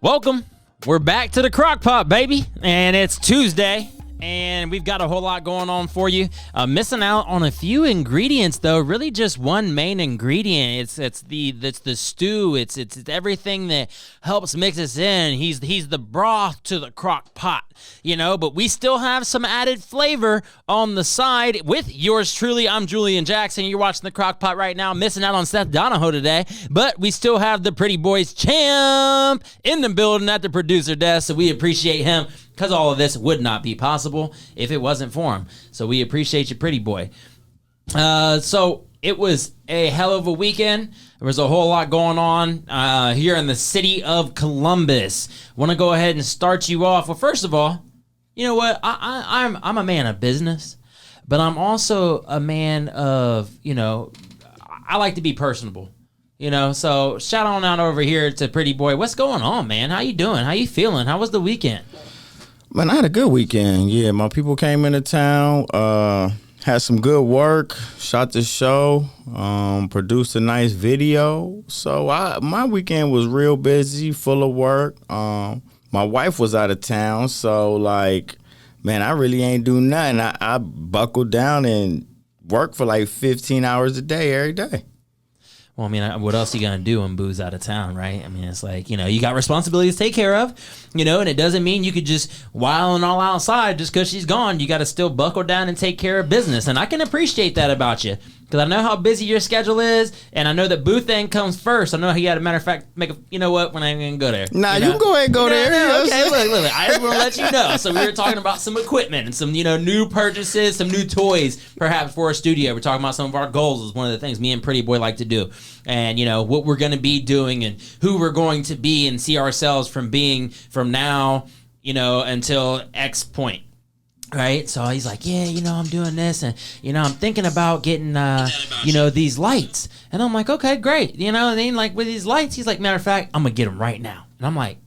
Welcome. We're back to the Crockpot, baby, and it's Tuesday, and we've got a whole lot going on for you. Missing out on a few ingredients, though. Really, just one main ingredient. It's the stew. It's everything that helps mix us in. He's the broth to the crock pot, But we still have some added flavor on the side with yours truly. I'm Julian Jackson. You're watching the Crock Pot right now. Missing out on Seth Donahoe today, but we still have the Pretty Boys champ in the building at the producer desk. So we appreciate him, because all of this would not be possible if it wasn't for him. So we appreciate you, Pretty Boy. So it was a hell of a weekend. There was a whole lot going on here in the city of Columbus. Want to go ahead and start you off. Well, first of all, you know what? I'm a man of business, but I'm also a man of, I like to be personable. So shout on out over here to Pretty Boy. What's going on, man? How you doing? How you feeling? How was the weekend? Man, I had a good weekend. Yeah, my people came into town, had some good work, shot the show, produced a nice video. So my weekend was real busy, full of work. My wife was out of town, so man, I really ain't do nothing. I buckled down and worked for 15 hours a day every day. Well, what else are you going to do when Boo's out of town, right? It's you got responsibilities to take care of, and it doesn't mean you could just while and all outside just because she's gone. You got to still buckle down and take care of business. And I can appreciate that about you, because I know how busy your schedule is, and I know that Boo thing comes first. I know he had a matter of fact, we're not going to go there. Nah, you go ahead and go there. No, okay, look, I just want to let you know. So we were talking about some equipment and some, new purchases, some new toys, perhaps for our studio. We're talking about some of our goals is one of the things me and Pretty Boy like to do. And, what we're going to be doing and who we're going to be and see ourselves from now, until X point. Right. So he's like, yeah, I'm doing this and, I'm thinking about getting, these lights. And I'm like, okay, great. And then with these lights, he's like, matter of fact, I'm going to get them right now. And I'm like,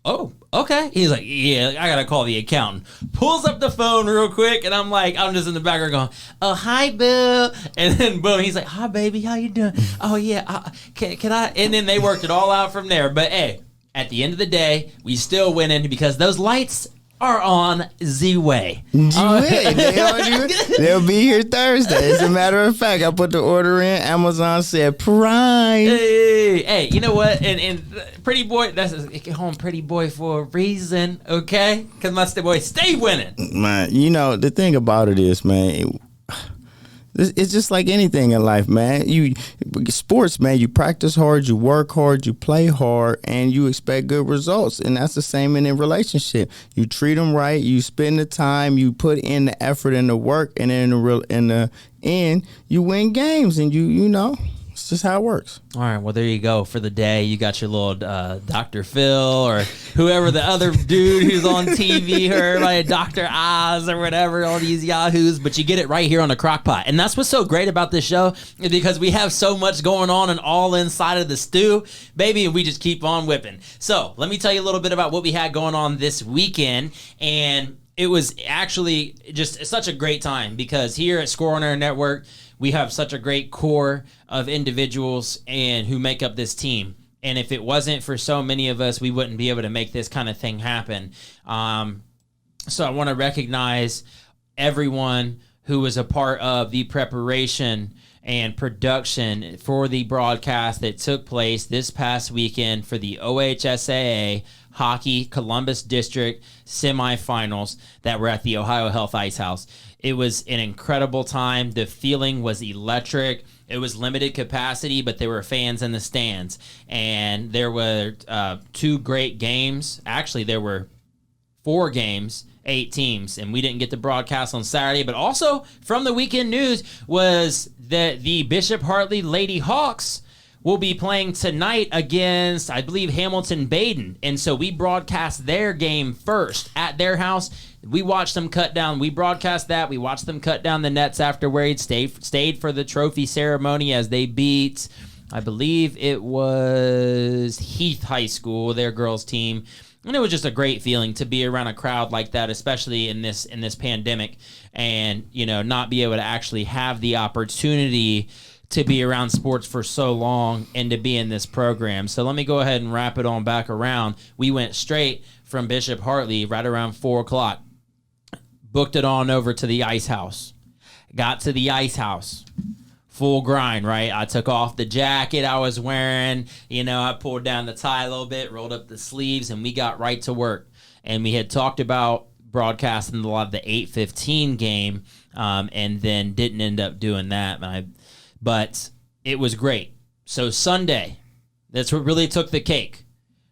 oh, okay. He's like, yeah, I got to call the accountant. Pulls up the phone real quick. And I'm just in the background going, oh, hi, Bill. And then boom, he's like, hi, baby. How you doing? Oh, yeah. Can I? And then they worked it all out from there. But hey, at the end of the day, we still went in because those lights are on Z-Way. They'll be here Thursday. As a matter of fact, I put the order in. Amazon said Prime. Hey, you know what? And Pretty Boy, get home Pretty Boy for a reason, okay? Because my boy stay winning. Man, the thing about it is, man, it's just like anything in life, man. Sports, man, you practice hard, you work hard, you play hard, and you expect good results. And that's the same in a relationship. You treat them right, you spend the time, you put in the effort and the work, and then in the end, you win games, and it's just how it works. All right, well, there you go for the day. You got your little Dr. Phil or whoever the other dude who's on TV, or Dr. Oz or whatever, all these yahoos, but you get it right here on the Crockpot. And that's what's so great about this show, is because we have so much going on and all inside of the stew, baby, and we just keep on whipping. So let me tell you a little bit about what we had going on this weekend, and it was actually just such a great time, because here at Score on Air Network, we have such a great core of individuals and who make up this team. And if it wasn't for so many of us, we wouldn't be able to make this kind of thing happen. So I want to recognize everyone who was a part of the preparation and production for the broadcast that took place this past weekend for the OHSAA Hockey Columbus District semifinals that were at the Ohio Health Ice House. It was an incredible time. The feeling was electric. It was limited capacity, but there were fans in the stands. And there were 2 great games. Actually, there were 4 games, 8 teams, and we didn't get the broadcast on Saturday. But also from the weekend news was that the Bishop Hartley Lady Hawks will be playing tonight against, I believe, Hamilton Baden. And so we broadcast their game first at their house. We watched them cut down. We broadcast that. We watched them cut down the nets afterwards. Stayed for the trophy ceremony as they beat, I believe it was Heath High School, their girls team. And it was just a great feeling to be around a crowd like that, especially in this pandemic, and not be able to actually have the opportunity to be around sports for so long and to be in this program. So let me go ahead and wrap it on back around. We went straight from Bishop Hartley right around 4 o'clock. Booked it on over to the Ice House. Got to the Ice House. Full grind, right? I took off the jacket I was wearing. I pulled down the tie a little bit, rolled up the sleeves, and we got right to work. And we had talked about broadcasting a lot of the 8:15 game, and then didn't end up doing that. But it was great. So Sunday, that's what really took the cake.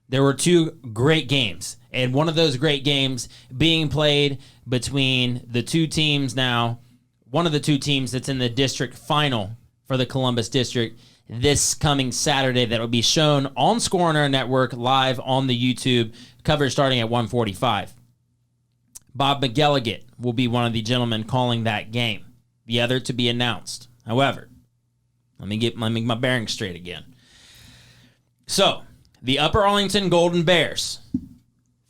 There were 2 great games, and one of those great games being played between the 2 teams now, one of the 2 teams that's in the district final for the Columbus District this coming Saturday, that will be shown on Score on our network live on the YouTube, coverage starting at 1:45. Bob McGilligan will be one of the gentlemen calling that game, the other to be announced. However, let me get my bearings straight again. So, the Upper Arlington Golden Bears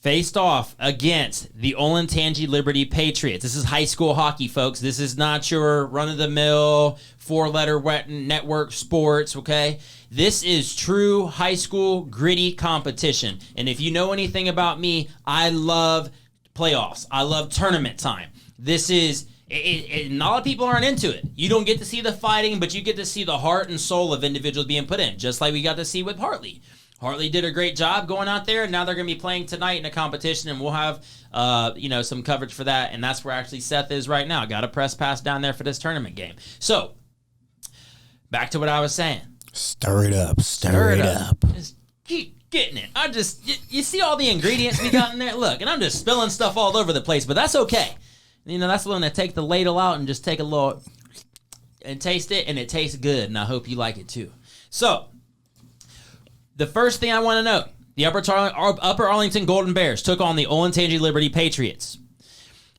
faced off against the Olentangy Liberty Patriots. This is high school hockey, folks. This is not your run-of-the-mill, 4-letter network sports, okay? This is true high school gritty competition. And if you know anything about me, I love playoffs. I love tournament time. This is... a lot of people aren't into it. You don't get to see the fighting, but you get to see the heart and soul of individuals being put in, just like we got to see with Hartley. Hartley did a great job going out there, and now they're going to be playing tonight in a competition, and we'll have some coverage for that, and that's where actually Seth is right now. Got a press pass down there for this tournament game. So, back to what I was saying. Stir it up. Stir it up. Just keep getting it. You see all the ingredients we got in there? Look, and I'm just spilling stuff all over the place, but that's okay. That's the one that take the ladle out and just take a little and taste it, and it tastes good, and I hope you like it too. So, the first thing I want to note, the Upper Arlington Golden Bears took on the Olentangy Liberty Patriots.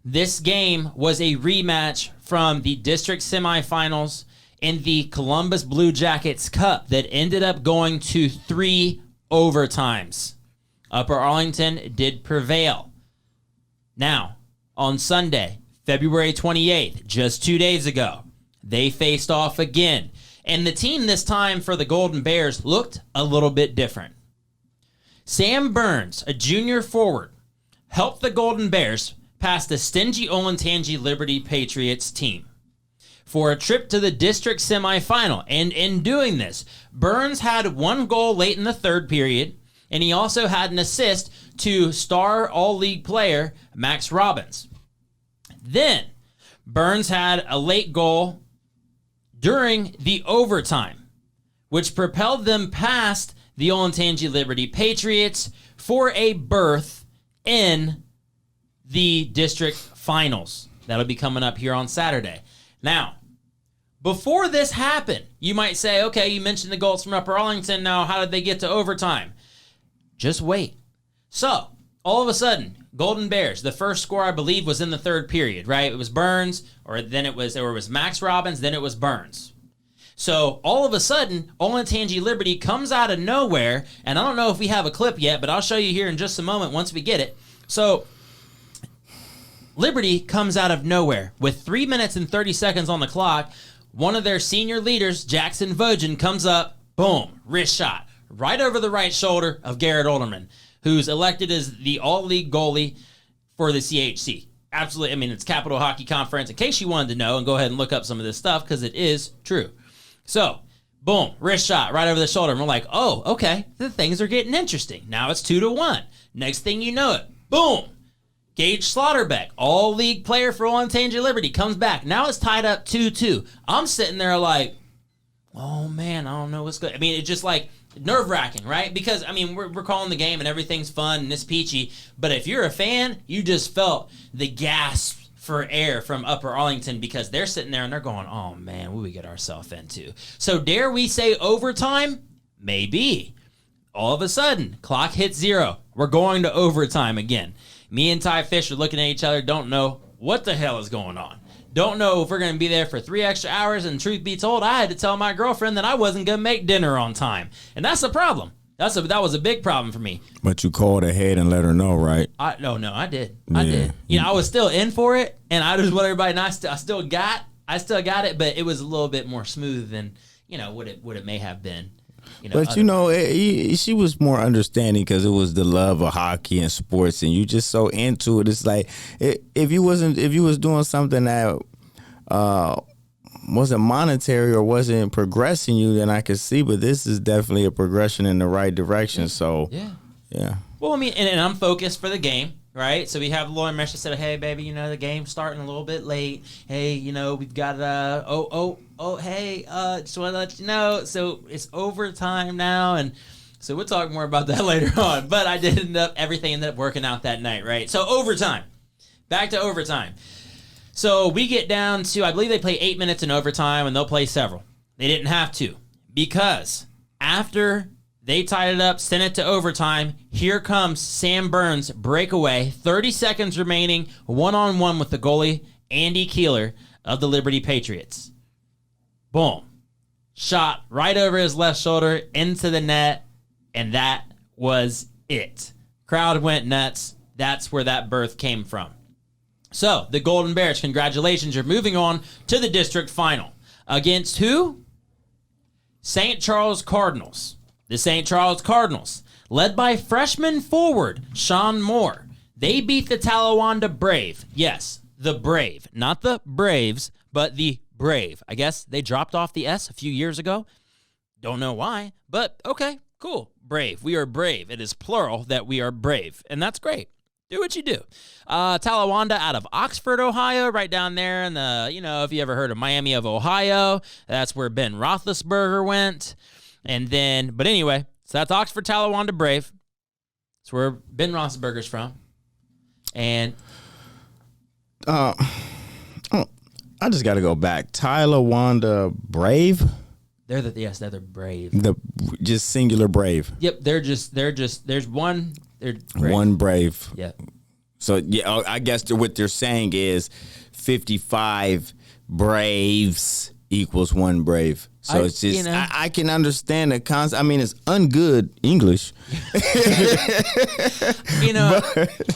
This game was a rematch from the district semifinals in the Columbus Blue Jackets Cup that ended up going to 3 overtimes. Upper Arlington did prevail. Now, on Sunday, February 28th, just 2 days ago, they faced off again. And the team this time for the Golden Bears looked a little bit different. Sam Burns, a junior forward, helped the Golden Bears past the stingy Olentangy Liberty Patriots team for a trip to the district semifinal. And in doing this, Burns had 1 goal late in the 3rd period, and he also had an assist to star all-league player Max Robbins. Then, Burns had a late goal during the overtime, which propelled them past the Olentangy Liberty Patriots for a berth in the district finals. That'll be coming up here on Saturday. Now, before this happened, you might say, okay, you mentioned the goals from Upper Arlington. Now, how did they get to overtime? Just wait. So, all of a sudden, Golden Bears, the first score, I believe, was in the 3rd period, right? It was Burns, or it was Max Robbins, then it was Burns. So, all of a sudden, Olentangy Liberty comes out of nowhere, and I don't know if we have a clip yet, but I'll show you here in just a moment once we get it. So, Liberty comes out of nowhere. With 3 minutes and 30 seconds on the clock, one of their senior leaders, Jackson Vogen, comes up, boom, wrist shot, right over the right shoulder of Garrett Olderman, who's elected as the all-league goalie for the CHC. Absolutely, it's Capital Hockey Conference, in case you wanted to know, and go ahead and look up some of this stuff, because it is true. So, boom, wrist shot right over the shoulder, and we're like, oh, okay, the things are getting interesting. Now it's 2-1. Next thing you know it, boom, Gage Slaughterbeck, all-league player for Olentangy Liberty, comes back. Now it's tied up 2-2. I'm sitting there like, oh, man, I don't know what's good. It's just like, nerve-wracking, right? Because, we're calling the game and everything's fun and it's peachy, but if you're a fan, you just felt the gasp for air from Upper Arlington, because they're sitting there and they're going, oh man, what we get ourselves into? So dare we say overtime? Maybe. All of a sudden, clock hits 0. We're going to overtime again. Me and Ty Fish are looking at each other, don't know what the hell is going on. Don't know if we're going to be there for 3 extra hours, and truth be told, I had to tell my girlfriend that I wasn't going to make dinner on time. And that's a problem. That was a big problem for me. But you called ahead and let her know, right? No, I did. I did. I was still in for it, and I just want everybody know I still got it, but it was a little bit more smooth than, what it may have been. But she was more understanding because it was the love of hockey and sports, and you just so into it. It's like if you was doing something that wasn't monetary or wasn't progressing you, then I could see. But this is definitely a progression in the right direction. So yeah. Well, I mean, and I'm focused for the game. Right, so we have Lauren Mesh said, "Hey, baby, the game's starting a little bit late. Hey, we've got hey, just want to let you know. So it's overtime now, and so we'll talk more about that later on. But I did everything ended up working out that night, right? So overtime, back to overtime. So we get down to, I believe they play 8 minutes in overtime, and they'll play several. They didn't have to because after they tied it up, sent it to overtime. Here comes Sam Burns' breakaway. 30 seconds remaining, one-on-one with the goalie, Andy Keeler of the Liberty Patriots. Boom. Shot right over his left shoulder into the net, and that was it. Crowd went nuts. That's where that birth came from. So, the Golden Bears, congratulations. You're moving on to the district final. Against who? St. Charles Cardinals. The St. Charles Cardinals, led by freshman forward Sean Moore, they beat the Talawanda Brave. Yes, the Brave. Not the Braves, but the Brave. I guess they dropped off the S a few years ago. Don't know why, but okay, cool. Brave. We are brave. It is plural that we are brave, and that's great. Do what you do. Talawanda out of Oxford, Ohio, right down there in the, if you ever heard of Miami of Ohio, that's where Ben Roethlisberger went. And then, but anyway, so that's Oxford Talawanda Brave. That's where Ben Roethlisberger's from. And I just got to go back. Talawanda Brave. They're the Brave. Just singular Brave. Yep, there's one. They're brave. One Brave. Yeah. So yeah, I guess what they're saying is 55 Braves equals one Brave. So it's just, I can understand the concept. I mean, it's ungood English.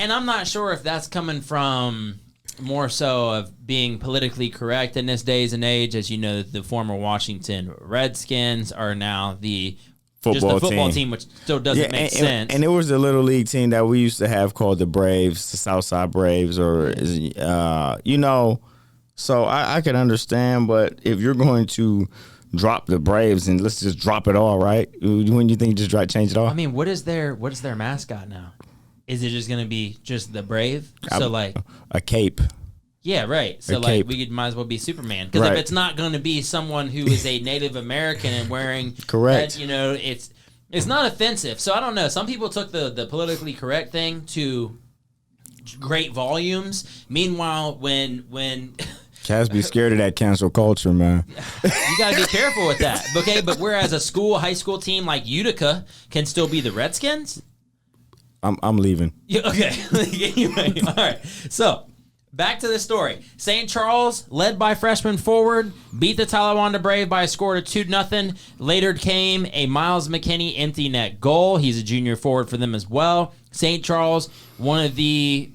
And I'm not sure if that's coming from more so of being politically correct in this days and age. As you know, the former Washington Redskins are now the football team, which still doesn't make sense. And it was a little league team that we used to have called the Braves, the Southside Braves, or, so I can understand. But if you're going to drop the Braves and let's just drop it all, right? When you think just change it all? I mean, what is their mascot now? Is it just going to be just the Brave? So like a cape. Yeah, right. So like we might as well be Superman, because if it's not going to be someone who is a Native American and wearing correct, it's not offensive. So I don't know. Some people took the politically correct thing to great volumes. Meanwhile, when Cats be scared of that cancel culture, man. You got to be careful with that. Okay, but whereas a high school team like Utica can still be the Redskins, I'm leaving. Yeah, okay. Anyway, all right. So back to the story. St. Charles, led by freshman forward, beat the Talawanda Brave by a score of 2-0. Later came a Miles McKinney empty net goal. He's a junior forward for them as well. St. Charles, one of the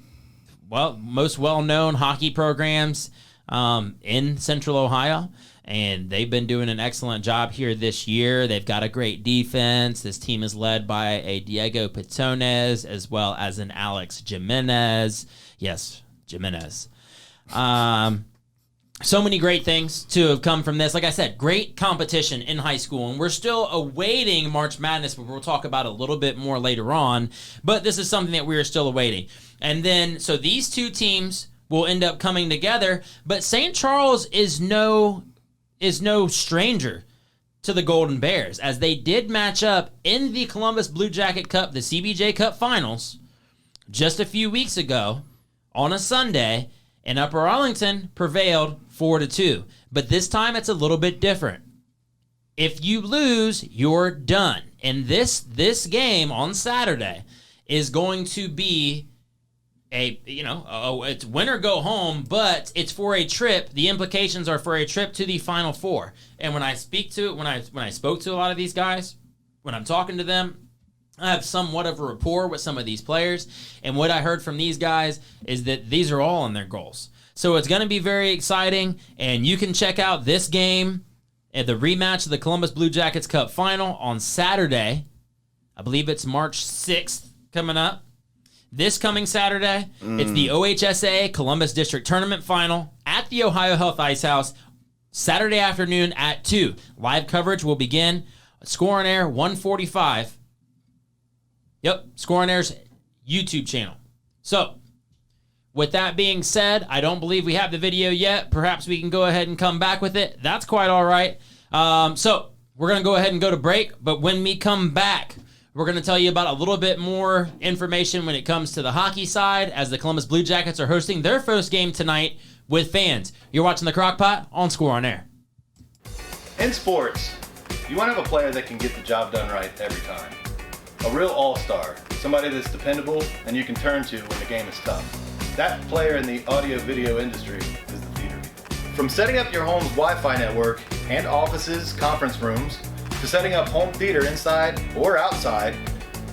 most well-known hockey programs in Central Ohio, and they've been doing an excellent job here this year. They've got a great defense. This team is led by a Diego Pitones as well as an Alex Jimenez. Yes, Jimenez. So many great things to have come from this. Like I said, great competition in high school, and we're still awaiting March Madness, but we'll talk about it a little bit more later on. But this is something that we are still awaiting. And then, so these two teams will end up coming together, but St. Charles is no stranger to the Golden Bears, as they did match up in the Columbus Blue Jacket Cup, the CBJ Cup Finals, just a few weeks ago on a Sunday, and Upper Arlington prevailed 4-2. But this time it's a little bit different. If you lose, you're done. And this game on Saturday is going to be it's win or go home, but it's for a trip. The implications are for a trip to the Final Four. And when I spoke to a lot of these guys, when I'm talking to them, I have somewhat of a rapport with some of these players. And what I heard from these guys is that these are all on their goals. So it's going to be very exciting. And you can check out this game at the rematch of the Columbus Blue Jackets Cup final on Saturday. I believe it's March 6th coming up. This coming Saturday, it's the OHSA Columbus District Tournament Final at the Ohio Health Ice House, Saturday afternoon at 2. Live coverage will begin. Score on Air 145. Yep, Score on Air's YouTube channel. So, with that being said, I don't believe we have the video yet. Perhaps we can go ahead and come back with it. That's quite all right. So, we're going to go ahead and go to break, but when we come back, we're going to tell you about a little bit more information when it comes to the hockey side, as the Columbus Blue Jackets are hosting their first game tonight with fans. You're watching the Crockpot on Score on Air. In sports, you want to have a player that can get the job done right every time. A real all-star, somebody that's dependable and you can turn to when the game is tough. That player in the audio-video industry is the theater people. From setting up your home's Wi-Fi network and offices, conference rooms, to setting up home theater inside or outside,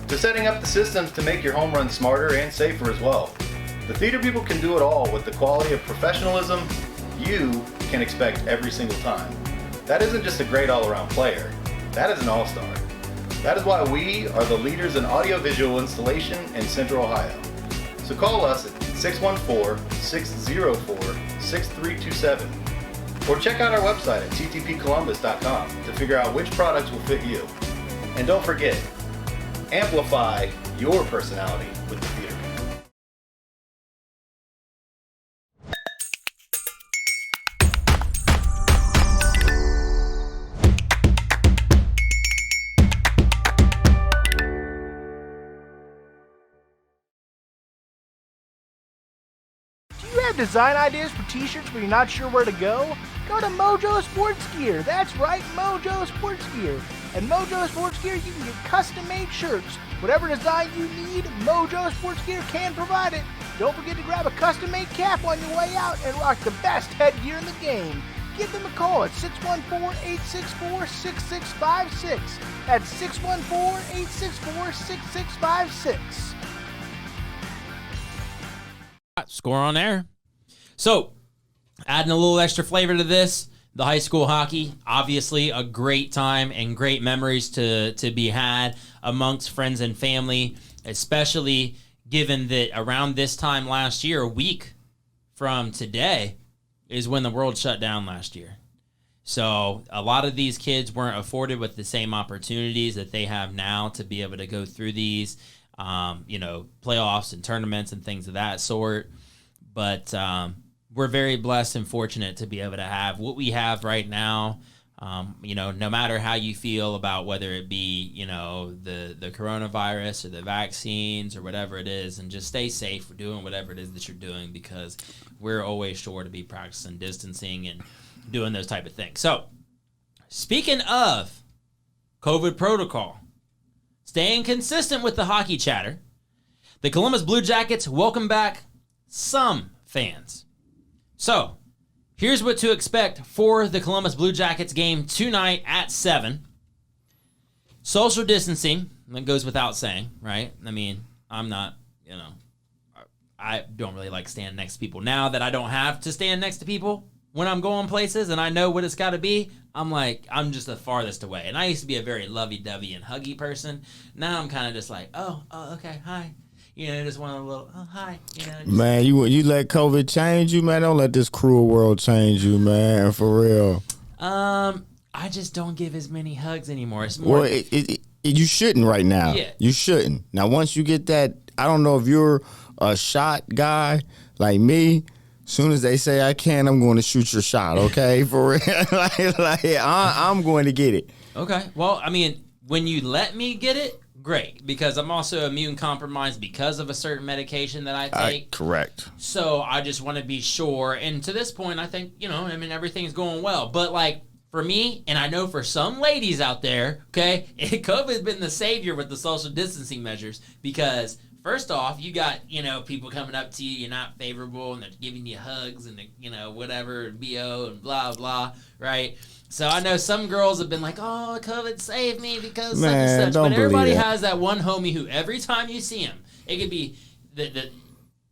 to setting up the systems to make your home run smarter and safer as well. The theater people can do it all with the quality of professionalism you can expect every single time. That isn't just a great all-around player, that is an all-star. That is why we are the leaders in audiovisual installation in Central Ohio. So call us at 614-604-6327. Or check out our website at ttpcolumbus.com to figure out which products will fit you. And don't forget, amplify your personality with the theater people. Do you have design ideas for t-shirts but you're not sure where to go? Go to Mojo Sports Gear. That's right, Mojo Sports Gear. At Mojo Sports Gear, you can get custom-made shirts. Whatever design you need, Mojo Sports Gear can provide it. Don't forget to grab a custom-made cap on your way out and rock the best headgear in the game. Give them a call at 614-864-6656. That's 614-864-6656. Score on Air. So, adding a little extra flavor to this, the high school hockey, obviously a great time and great memories to be had amongst friends and family, especially given that around this time last year, a week from today, is when the world shut down last year. So a lot of these kids weren't afforded with the same opportunities that they have now to be able to go through these, playoffs and tournaments and things of that sort. But we're very blessed and fortunate to be able to have what we have right now. No matter how you feel about whether it be, the coronavirus or the vaccines or whatever it is, and just stay safe for doing whatever it is that you're doing, because we're always sure to be practicing distancing and doing those type of things. So, speaking of COVID protocol, staying consistent with the hockey chatter, the Columbus Blue Jackets welcome back some fans. So, here's what to expect for the Columbus Blue Jackets game tonight at 7. Social distancing, that goes without saying, right? I mean, I'm not, I don't really like standing next to people. Now that I don't have to stand next to people when I'm going places and I know what it's got to be, I'm just the farthest away. And I used to be a very lovey-dovey and huggy person. Now I'm kind of just like, oh, okay, hi. Just one of the little, oh, hi. Man, you let COVID change you, man? Don't let this cruel world change you, man, for real. I just don't give as many hugs anymore. It's more... Well, you shouldn't right now. Yeah. You shouldn't. Now, once you get that, I don't know if you're a shot guy like me. Soon as they say I can, I'm going to shoot your shot, okay? For real. I'm going to get it. Okay. Well, I mean, when you let me get it, great, because I'm also immune compromised because of a certain medication that I take. Correct. So I just want to be sure. And to this point, I think, everything's going well. But for me, and I know for some ladies out there, okay, COVID's been the savior with the social distancing measures, because first off, you got, people coming up to you, you're not favorable, and they're giving you hugs and, whatever, BO and blah, blah, right? So I know some girls have been like, oh, COVID saved me because such and such. But everybody has that one homie who every time you see him, it could be the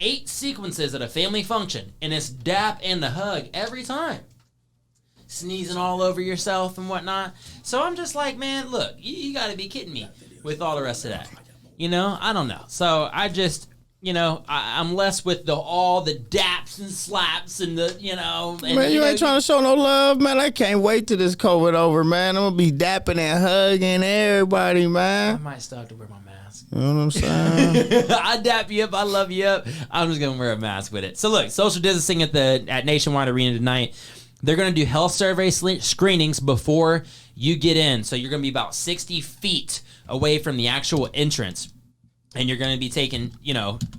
8 sequences at a family function, and it's dap and the hug every time. sneezing all over yourself and whatnot. So I'm just like, man, look, you got to be kidding me with all the rest of that. I don't know. So I just, I'm less with all the daps and slaps and the, and, man, you ain't trying to show no love, man. I can't wait till this COVID over, man. I'm going to be dapping and hugging everybody, man. I might still have to wear my mask. You know what I'm saying? I dap you up. I love you up. I'm just going to wear a mask with it. So look, social distancing at Nationwide Arena tonight. They're going to do health survey screenings before you get in. So you're going to be about 60 feet away from the actual entrance. And you're going to be taking,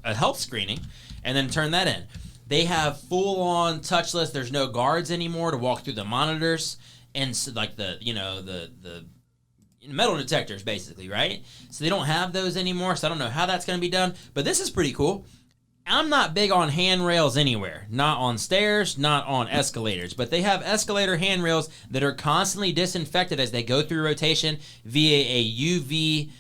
a health screening and then turn that in. They have full-on touchless. There's no guards anymore to walk through the monitors and so like the metal detectors, basically, right? So they don't have those anymore, so I don't know how that's going to be done. But this is pretty cool. I'm not big on handrails anywhere. Not on stairs, not on escalators. But they have escalator handrails that are constantly disinfected as they go through rotation via a UV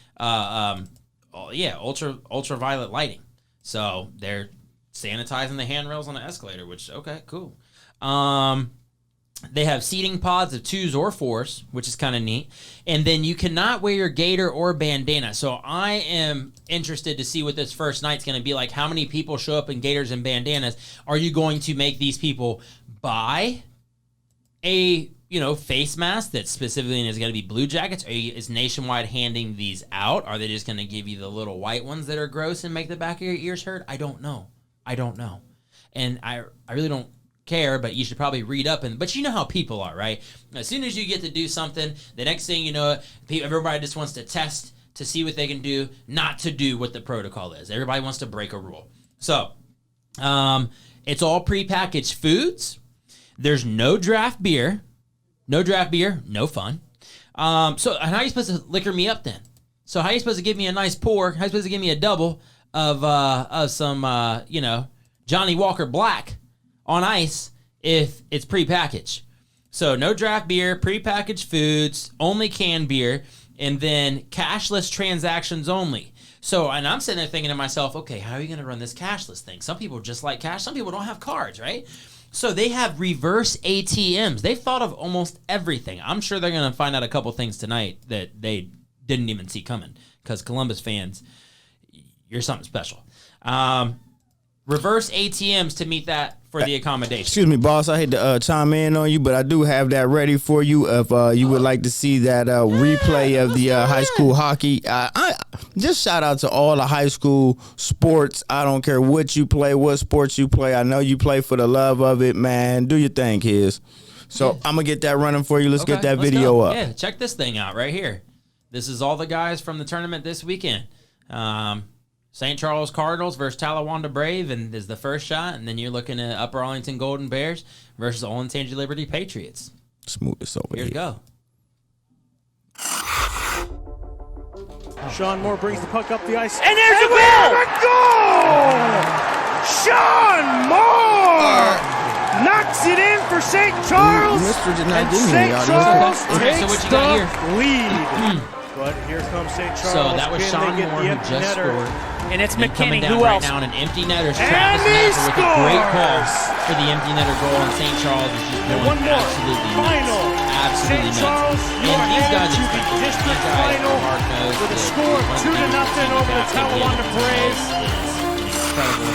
ultraviolet lighting. So they're sanitizing the handrails on the escalator, which, okay, cool. They have seating pods of 2s or 4s, which is kind of neat. And then you cannot wear your gaiter or bandana. So I am interested to see what this first night's going to be like. How many people show up in gaiters and bandanas? Are you going to make these people buy a face mask that specifically is going to be Blue Jackets? Is Nationwide handing these out? Are they just going to give you the little white ones that are gross and make the back of your ears hurt? I don't know. And I really don't care, but you should probably read up. But you know how people are, right? As soon as you get to do something, the next thing you know, everybody just wants to test to see what they can do, not to do what the protocol is. Everybody wants to break a rule. So it's all prepackaged foods. There's no draft beer. No draft beer, no fun. So how are you supposed to liquor me up then? So how are you supposed to give me a nice pour? How are you supposed to give me a double of some, Johnny Walker Black on ice if it's prepackaged? So no draft beer, prepackaged foods, only canned beer, and then cashless transactions only. So, and I'm sitting there thinking to myself, okay, how are you going to run this cashless thing? Some people just like cash. Some people don't have cards, right? So they have reverse ATMs. They've thought of almost everything. I'm sure they're going to find out a couple things tonight that they didn't even see coming, because Columbus fans, you're something special. Reverse ATMs to meet that for the accommodation. Excuse me, boss. I hate to chime in on you, but I do have that ready for you if you would like to see that replay of the high school hockey. I just shout out to all the high school sports. I don't care what you play, what sports you play. I know you play for the love of it, man. Do your thing, kids. So I'm going to get that running for you. Let's get that video up. Yeah, check this thing out right here. This is all the guys from the tournament this weekend. St. Charles Cardinals versus Talawanda Brave, and is the first shot, and then you're looking at Upper Arlington Golden Bears versus Olentangy Liberty Patriots. Smooth this over here. Here we go. Sean Moore brings the puck up the ice, and there's a goal! Sean Moore knocks it in for St. Charles, and St. Charles takes the lead. But here comes St. Charles. So that was Sean Moore who just scored. And it's McKinney. Who else? Right now, an empty netter. Travis Knapp with a great call for the empty netter goal, and St. Charles is just going absolutely nuts. Absolutely nuts. And these guys are special. District final with a score of 2-0 over the Talawanda Braves. Incredible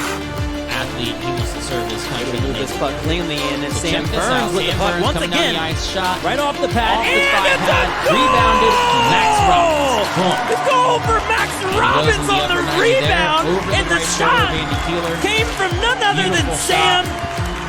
athlete. He wants to serve his country. Move this puck cleanly in, and Sam Burns Burns with the puck once again. Shot right off the pad. And it's a goal! Rebounded Max Robbins. The goal for Max Robbins on the rebound, and the shot came from none other than Sam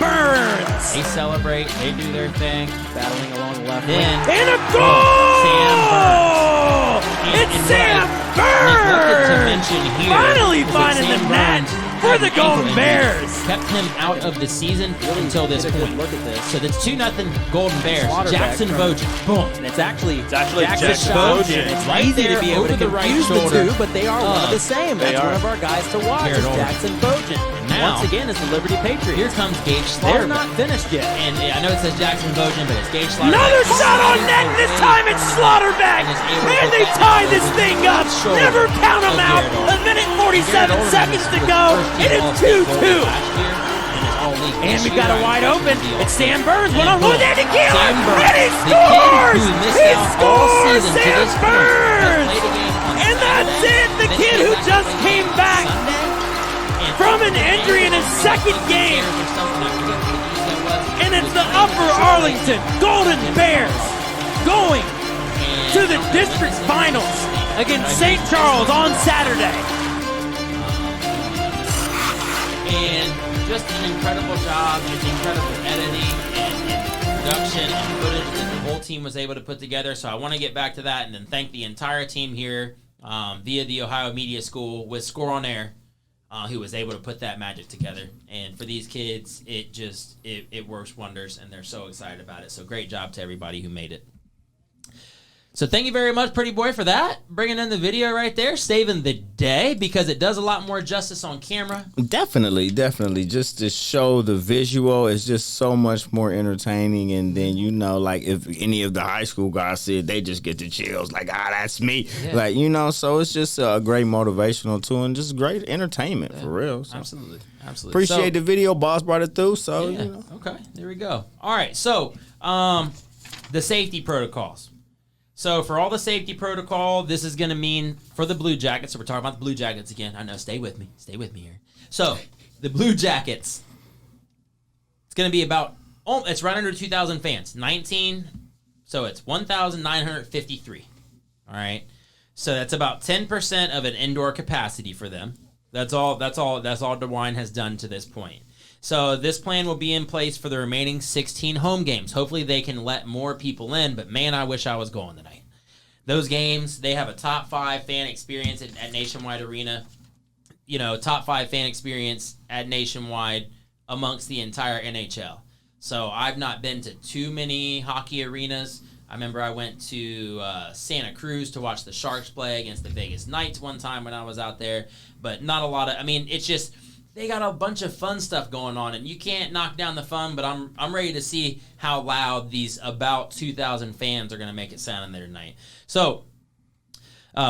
Burns. They celebrate. They do their thing. Battling along the left wing. And a goal! Sam Burns. It's Sam Burns! Finally finding the net for the Golden Bears. Kept him out of the season until this point. Look at this. So that's 2-0 Golden Bears. Jackson Vogt. Boom. And it's actually Jackson Vogt. It's right easy to be able to confuse the two, but they are one of the same. That's one of our guys to watch, is Jackson Vogt. Once again, it's the Liberty Patriots. Here comes Gage Slaughter. They're not finished yet. And I know it says Jackson Vogt, but it's Gage Slaughter. Another shot on net, and this time it's Slaughterback. And they tie this thing up. Never count them out. A minute 47 seconds to go. It is 2-2. And we got a wide open. It's Sam Burns. One-on-one there to Keeler. Sam Burns, And he the scores! kid who missed He out all scores! season to Sam this point, Burns! has played a game on And that's Saturday, it. The then kid who back just to play came on back Sunday, and from an injury in his second game. or something, I forget what the UCL was. And it's the Upper Arlington Golden Bears going to the district finals against St. Charles on Saturday. And just an incredible job, just incredible editing and production and footage that the whole team was able to put together. So I want to get back to that and then thank the entire team here via the Ohio Media School with Score on Air, who was able to put that magic together. And for these kids, it works wonders, and they're so excited about it. So great job to everybody who made it. So thank you very much, Pretty Boy, for that. Bringing in the video right there, saving the day, because it does a lot more justice on camera. Definitely. Just to show the visual is just so much more entertaining. And then, you know, like if any of the high school guys see it, they just get the chills like, that's me. Yeah. Like, you know, so it's just a great motivational tool and just great entertainment for real. So. Absolutely. Appreciate the video. Boss brought it through. So, Yeah. you know. Okay, there we go. All right, so the safety protocols. So for all the safety protocol, this is going to mean for the Blue Jackets. So we're talking about the Blue Jackets again. I know, stay with me here. So the Blue Jackets, it's going to be about, it's right under 2,000 fans. 19, so it's 1,953. All right, so that's about 10% of an indoor capacity for them. That's all DeWine has done to this point. So this plan will be in place for the remaining 16 home games. Hopefully they can let more people in, but man, I wish I was going tonight. Those games, they have a top 5 fan experience at Nationwide Arena. You know, top 5 fan experience at Nationwide amongst the entire NHL. So I've not been to too many hockey arenas. I remember I went to Santa Cruz to watch the Sharks play against the Vegas Knights one time when I was out there, but not a lot of, it's just, they got a bunch of fun stuff going on, and you can't knock down the fun, but I'm ready to see how loud these about 2,000 fans are going to make it sound in there tonight. So,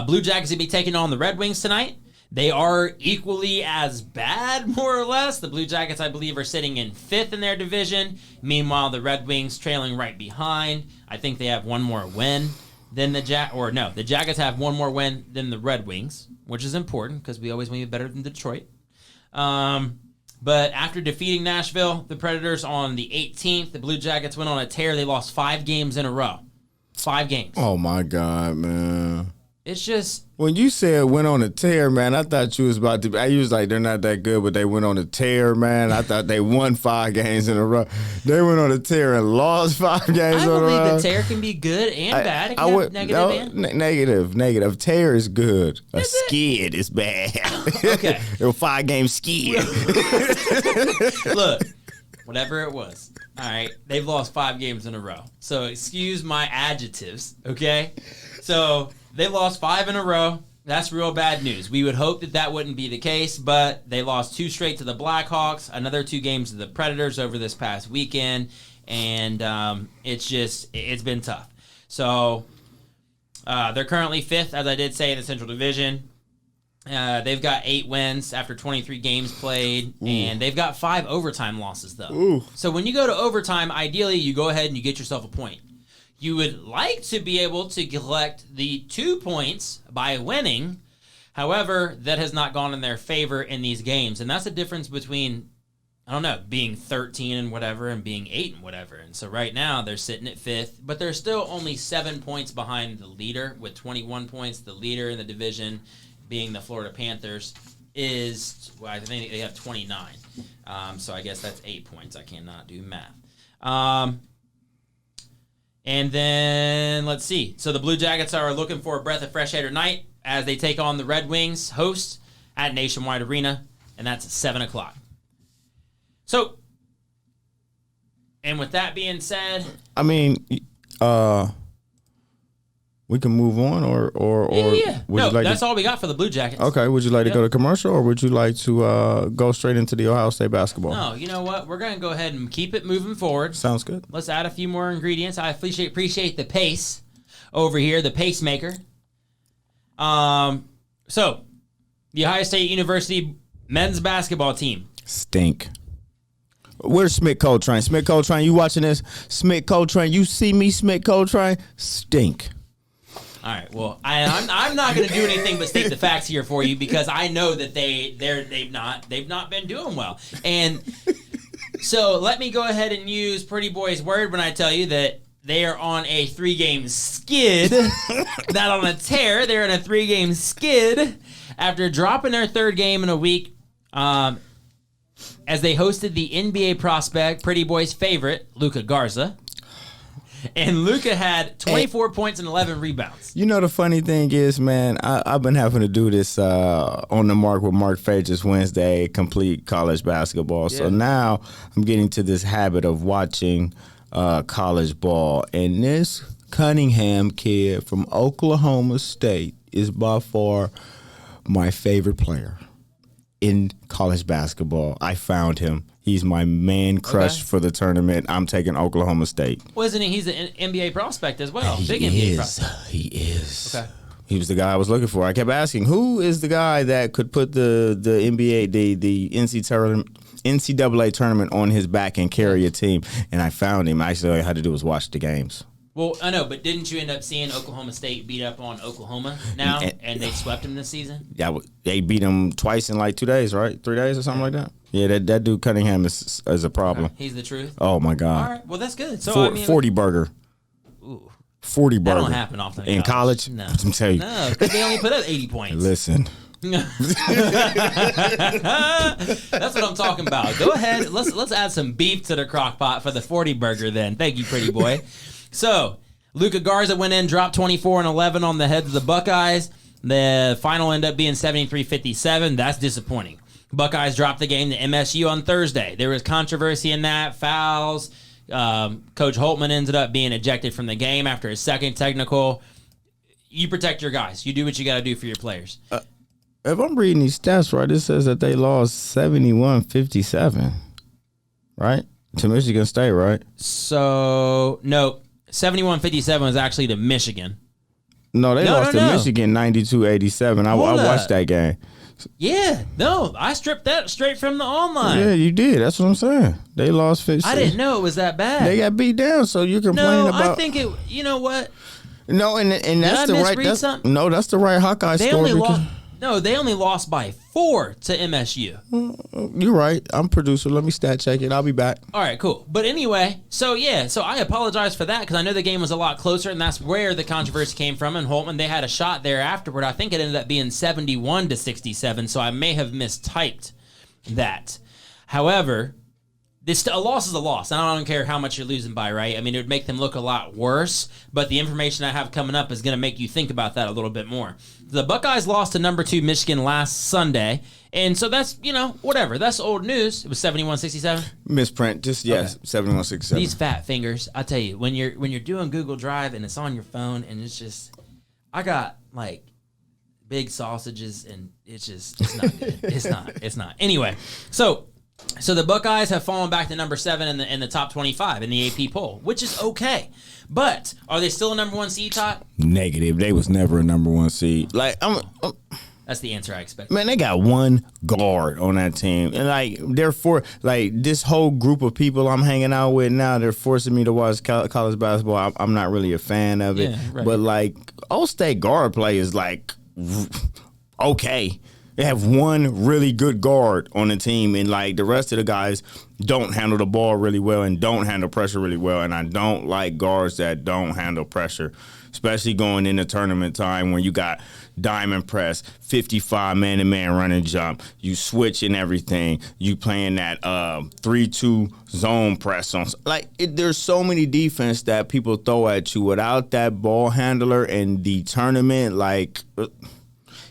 Blue Jackets will be taking on the Red Wings tonight. They are equally as bad, more or less. The Blue Jackets, I believe, are sitting in 5th in their division. Meanwhile, the Red Wings trailing right behind. I think they have one more win than the Jackets have one more win than the Red Wings, which is important because we always want to be better than Detroit. But after defeating Nashville, the Predators on the 18th, the Blue Jackets went on a tear. They lost 5 games in a row. 5 games. Oh, my God, man. It's just... When you said went on a tear, man, I thought you was about to... I was like, they're not that good, but they went on a tear, man. I thought they won 5 games in a row. They went on a tear and lost 5 games in a row. I believe the tear can be good and bad. It can have negative and... Negative. Tear is good. A skid is bad. Okay. It was 5-game skid. Look, whatever it was. All right. They've lost 5 games in a row. So excuse my adjectives, okay? So... They lost 5 in a row. That's real bad news. We would hope that wouldn't be the case, but they lost 2 straight to the Blackhawks, another 2 games to the Predators over this past weekend, and it's been tough. So they're currently 5th, as I did say, in the Central Division. They've got 8 wins after 23 games played, and they've got 5 overtime losses, though. Ooh. So when you go to overtime, ideally you go ahead and you get yourself a point. You would like to be able to collect the 2 points by winning. However, that has not gone in their favor in these games. And that's the difference between, being 13 and whatever and being 8 and whatever. And so right now they're sitting at 5th, but they're still only 7 points behind the leader with 21 points. The leader in the division, being the Florida Panthers, I think they have 29. So I guess that's 8 points. I cannot do math. And then, let's see. So the Blue Jackets are looking for a breath of fresh air tonight as they take on the Red Wings hosts at Nationwide Arena, and that's at 7 o'clock. So, and with that being said... we can move on, or Yeah. would you like that's all we got for the Blue Jackets. Okay, would you like to go to commercial, or would you like to go straight into the Ohio State basketball? No, you know what? We're going to go ahead and keep it moving forward. Sounds good. Let's add a few more ingredients. I appreciate the pace over here, the pacemaker. So, the Ohio State University men's basketball team. Stink. Where's Smith Coltrane? Smith Coltrane, you watching this? Smith Coltrane, you see me, Smith Coltrane? Stink. All right. Well, I'm not going to do anything but state the facts here for you because I know that they've not been doing well. And so let me go ahead and use Pretty Boy's word when I tell you that they are on a 3-game skid, not on a tear. They're on a 3-game skid after dropping their 3rd game in a week. As they hosted the NBA prospect, Pretty Boy's favorite, Luka Garza. And Luka had 24 points and 11 rebounds. You know the funny thing is, man, I've been having to do this on the Mark with Mark Fages Wednesday, complete college basketball. Yeah. So now I'm getting to this habit of watching college ball. And this Cunningham kid from Oklahoma State is by far my favorite player in college basketball. I found him. He's my man crush for the tournament. I'm taking Oklahoma State. Well, isn't he? He's an NBA prospect as well. Big NBA prospect. He is. Okay. He was the guy I was looking for. I kept asking, who is the guy that could put the NBA, the NCAA tournament on his back and carry a team? And I found him. Actually, all I had to do was watch the games. Well, I know, but didn't you end up seeing Oklahoma State beat up on Oklahoma now, and they swept them this season? Yeah, they beat them twice in like 2 days, right? 3 days or something like that. Yeah, that dude Cunningham is a problem. He's the truth. Oh my God! All right, well that's good. So 40 burger. Ooh. 40 burger. That don't happen often in college. No, I'm telling you. No, because they only put up 80 points. Listen. That's what I'm talking about. Go ahead. Let's add some beef to the crock pot for the 40 burger then. Thank you, Pretty Boy. So Luka Garza went in, dropped 24 and 11 on the heads of the Buckeyes. The final ended up being 73-57. That's disappointing. Buckeyes dropped the game to MSU on Thursday. There was controversy in that, fouls. Coach Holtman ended up being ejected from the game after his second technical. You protect your guys. You do what you got to do for your players. If I'm reading these stats right, it says that they lost 71-57, right? To Michigan State, right? So, no, 71-57 was actually to Michigan. No, they lost to Michigan 92-87. I watched that game. Yeah, no, I stripped that straight from the online. Yeah, you did. That's what I'm saying. They lost 50. I didn't know it was that bad. They got beat down, so you're complaining about. No, I think it. You know what? No, and that's the right. That's the right Hawkeye score. They only lost by 4 to MSU. You're right. I'm producer. Let me stat check it. I'll be back. All right, cool. But anyway, so I apologize for that because I know the game was a lot closer, and that's where the controversy came from. And Holtman, they had a shot there afterward. I think it ended up being 71-67, so I may have mistyped that. However, a loss is a loss. I don't care how much you're losing by, right? I mean, it would make them look a lot worse, but the information I have coming up is going to make you think about that a little bit more. The Buckeyes lost to number 2 Michigan last Sunday, and so that's, whatever. That's old news. It was 71-67. Misprint, just yes, okay. 71-67. These fat fingers, I tell you, when you're doing Google Drive and it's on your phone and it's just, I got like big sausages and it's not good. It's not. Anyway, so the Buckeyes have fallen back to number 7 in the top 25 in the AP poll, which is okay. But are they still a number 1 seed, Todd? Negative. They was never a number 1 seed. That's the answer I expected. Man, they got one guard on that team, and therefore, this whole group of people I'm hanging out with now, they're forcing me to watch college basketball. I'm not really a fan of it, right. But All-State guard play is okay. They have one really good guard on the team, and the rest of the guys don't handle the ball really well and don't handle pressure really well. And I don't like guards that don't handle pressure, especially going into tournament time when you got diamond press, 55 man-to-man run and jump. You switch and everything. You playing that 3-2 zone press on. There's so many defense that people throw at you without that ball handler in the tournament.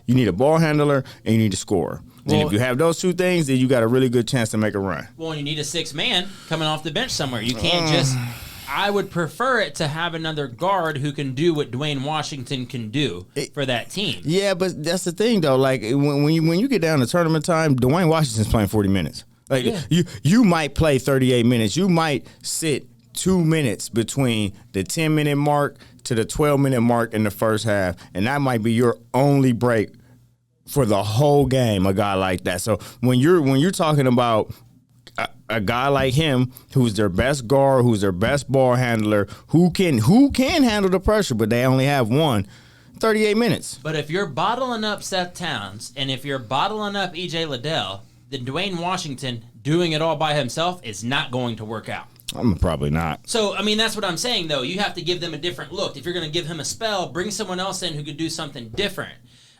You need a ball handler and you need a scorer. And if you have those two things, then you got a really good chance to make a run. Well, you need a 6th man coming off the bench somewhere. You can't just. I would prefer it to have another guard who can do what Dwayne Washington can do for that team. Yeah, but that's the thing though. When you get down to tournament time, Dwayne Washington's playing 40 minutes. You might play 38 minutes. You might sit 2 minutes between the 10-minute mark to the 12-minute mark in the first half, and that might be your only break for the whole game, a guy like that. So when you're talking about a guy like him, who's their best guard, who's their best ball handler, who can handle the pressure, but they only have one. 38 minutes. But if you're bottling up Seth Towns and if you're bottling up E.J. Liddell, then Dwayne Washington doing it all by himself is not going to work out. Probably not. So, I mean, that's what I'm saying, though. You have to give them a different look. If you're going to give him a spell, bring someone else in who could do something different.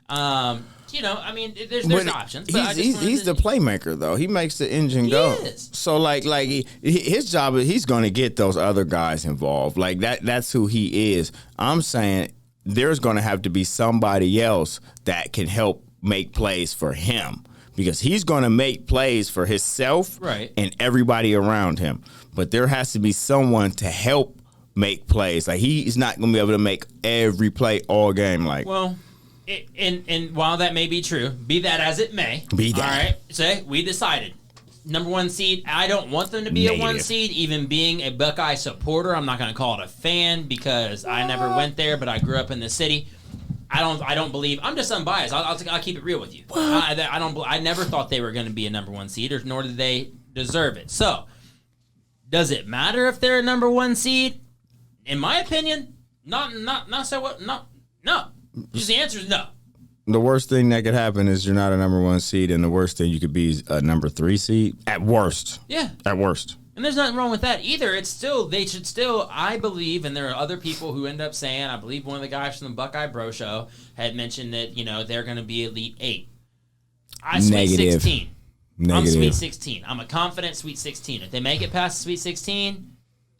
You know, I mean, there's options. He's the playmaker, though. He makes the engine go. Is. So, like his job is he's going to get those other guys involved. Like, that's who he is. I'm saying there's going to have to be somebody else that can help make plays for him because he's going to make plays for himself and everybody around him. But there has to be someone to help make plays. Like, he's not going to be able to make every play all game. Like, well, and while that may be true, be that as it may. Be that. All right. So we decided. Number 1 seed, I don't want them to be Negative. a 1 seed. Even being a Buckeye supporter, I'm not going to call it a fan because I never went there, but I grew up in the city. I don't believe. I'm just unbiased. I'll keep it real with you. I never thought they were going to be a number 1 seed, or nor did they deserve it. So, does it matter if they're a number 1 seed? In my opinion, not so what. No. Just the answer is no. The worst thing that could happen is you're not a number 1 seed, and the worst thing you could be is a number 3 seed at worst. Yeah. At worst. And there's nothing wrong with that either. They should still, I believe, and there are other people who end up saying, I believe one of the guys from the Buckeye Bro Show had mentioned that, you know, they're going to be Elite 8. I'm Sweet 16. Negative. I'm Sweet 16. I'm a confident Sweet 16. If they make it past Sweet 16,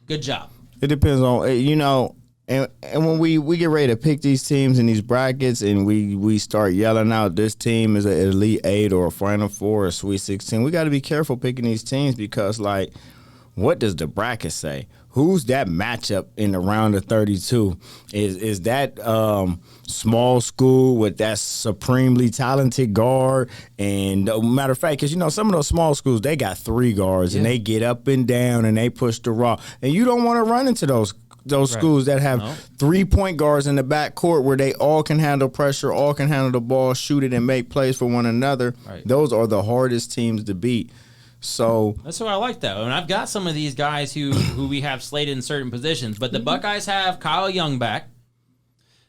good job. It depends on, you know, and when we get ready to pick these teams in these brackets and we start yelling out this team is an Elite 8 or a Final Four or a Sweet 16, we got to be careful picking these teams because, like, what does the bracket say? Who's that matchup in the round of 32? Is that small school with that supremely talented guard? And matter of fact, because, you know, some of those small schools, they got 3 guards and they get up and down and they push the rock. And you don't want to run into those schools that have 3 point guards in the backcourt where they all can handle pressure, all can handle the ball, shoot it, and make plays for one another. Right. Those are the hardest teams to beat. So that's what I like, though. And I've got some of these guys who we have slated in certain positions. But the Buckeyes have Kyle Young back,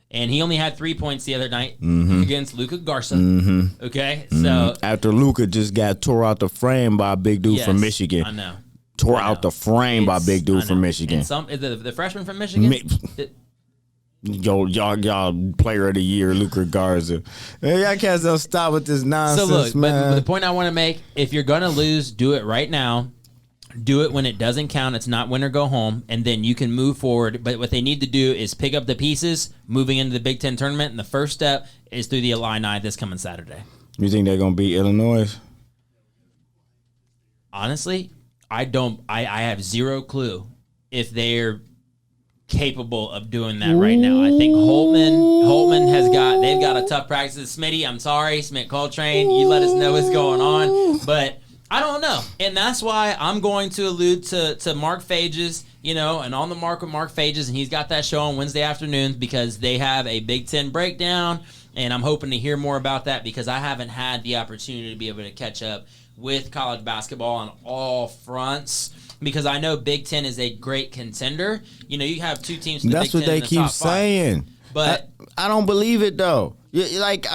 and he only had 3 points the other night against Luka Garza. Okay, so after Luka just got tore out the frame by a big dude from Michigan. I know. Tore out the frame by a big dude from Michigan. And the freshman from Michigan? Y'all player of the year, Luka Garza. Y'all cats don't stop with this nonsense, so look, man. But the point I want to make, if you're going to lose, do it right now. Do it when it doesn't count. It's not win or go home, and then you can move forward. But what they need to do is pick up the pieces moving into the Big Ten tournament, and the first step is through the Illini this coming Saturday. You think they're going to beat Illinois? Honestly, I have zero clue if they're capable of doing that right now. I think Holtman they've got a tough practice. Smitty, I'm sorry, Smith Coltrane, you let us know what's going on, but I don't know. And that's why I'm going to allude to Mark Fages, you know, and On the Mark with Mark Fages, and he's got that show on Wednesday afternoons because they have a Big Ten breakdown, and I'm hoping to hear more about that because I haven't had the opportunity to be able to catch up with college basketball on all fronts. Because I know Big Ten is a great contender. You know, you have 2 teams. That's what they keep saying. But I don't believe it though. Like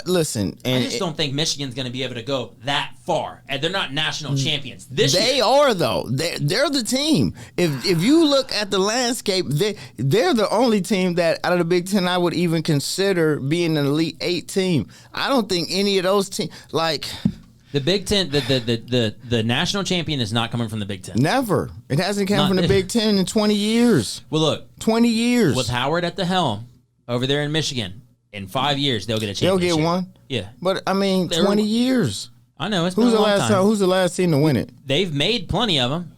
listen, and I just don't think Michigan's going to be able to go that far. And they're not national champions this year. They are though. They're the team. If you look at the landscape, they're the only team that out of the Big Ten I would even consider being an Elite 8 team. I don't think any of those teams like. The Big Ten, the national champion is not coming from the Big Ten. Never. It hasn't come from the Big Ten in 20 years. Well, look. 20 years. With Howard at the helm over there in Michigan, in 5 years, they'll get a championship. They'll get one? Yeah. But, I mean, 20 years. I know. It's been a long time. Who's the last team to win it? They've made plenty of them.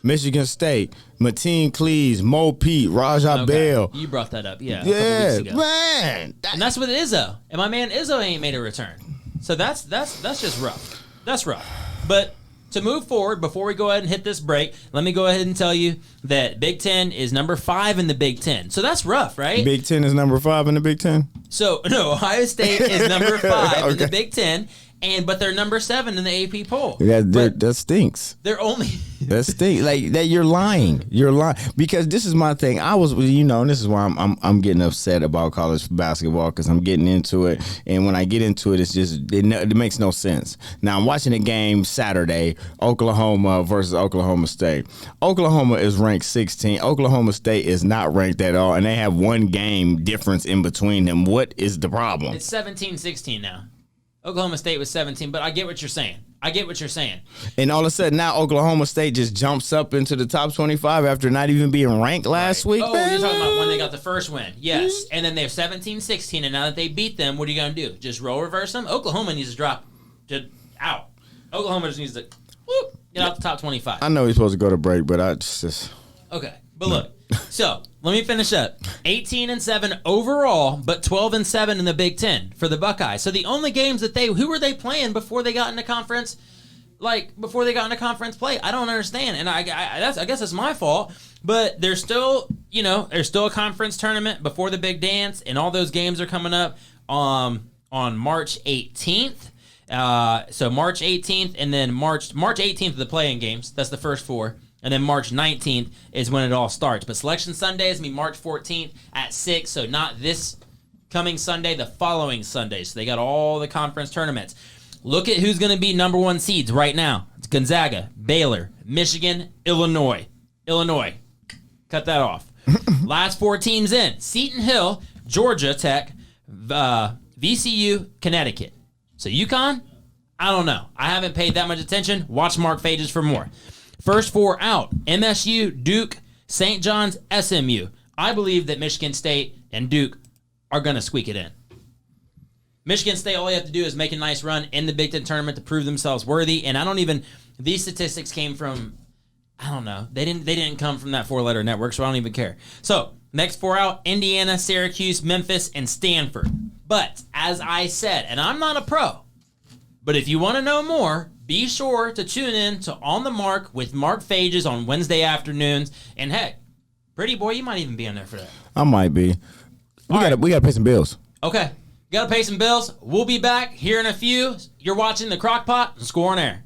Michigan State, Mateen Cleaves, Mo Pete, Raja Bell. You brought that up, a couple weeks ago. Man. And that's with Izzo. And my man Izzo ain't made a return. So that's just rough. That's rough. But to move forward, before we go ahead and hit this break, let me go ahead and tell you that Big Ten is number 5 in the Big Ten. So that's rough, right? Big Ten is number 5 in the Big Ten? So, no, Ohio State is number 5 in the Big Ten. but they're number 7 in the AP poll. That stinks. They're only that stinks. Like that, you're lying. You're lying because this is my thing. I was, and this is why I'm getting upset about college basketball because I'm getting into it, and when I get into it, it makes no sense. Now I'm watching a game Saturday, Oklahoma versus Oklahoma State. Oklahoma is ranked 16. Oklahoma State is not ranked at all, and they have one game difference in between them. What is the problem? It's 17-16 now. Oklahoma State was 17, but I get what you're saying. And all of a sudden now Oklahoma State just jumps up into the top 25 after not even being ranked last week. Oh, man. You're talking about when they got the first win. Yes. And then they have 17-16, and now that they beat them, what are you going to do? Just role reverse them? Oklahoma needs to drop out. Oklahoma just needs to get out the top 25. I know he's supposed to go to break, but I just... Okay. But look, so let me finish up. 18-7 overall, but 12-7 in the Big Ten for the Buckeyes. So the only games that who were they playing before they got into conference? Before they got into conference play, I don't understand, and I guess it's my fault. But there's still, there's still a conference tournament before the big dance, and all those games are coming up on March 18th. So March 18th, and then March 18th are the play-in games. That's the first 4. And then March 19th is when it all starts. But Selection Sunday is going to be March 14th at 6. So not this coming Sunday, the following Sunday. So they got all the conference tournaments. Look at who's going to be number 1 seeds right now. It's Gonzaga, Baylor, Michigan, Illinois. Cut that off. Last 4 teams in. Seton Hill, Georgia Tech, VCU, Connecticut. So UConn, I don't know. I haven't paid that much attention. Watch Mark Phages for more. First 4 out, MSU, Duke, St. John's, SMU. I believe that Michigan State and Duke are going to squeak it in. Michigan State, all you have to do is make a nice run in the Big Ten tournament to prove themselves worthy. And these statistics came from, I don't know. They didn't come from that 4-letter network, so I don't even care. So, next 4 out, Indiana, Syracuse, Memphis, and Stanford. But, as I said, and I'm not a pro, but if you want to know more, be sure to tune in to On the Mark with Mark Phages on Wednesday afternoons. And heck, Pretty Boy, you might even be in there for that. I might be. We gotta pay some bills. Okay. Gotta pay some bills. We'll be back here in a few. You're watching the Crockpot and Score on Air.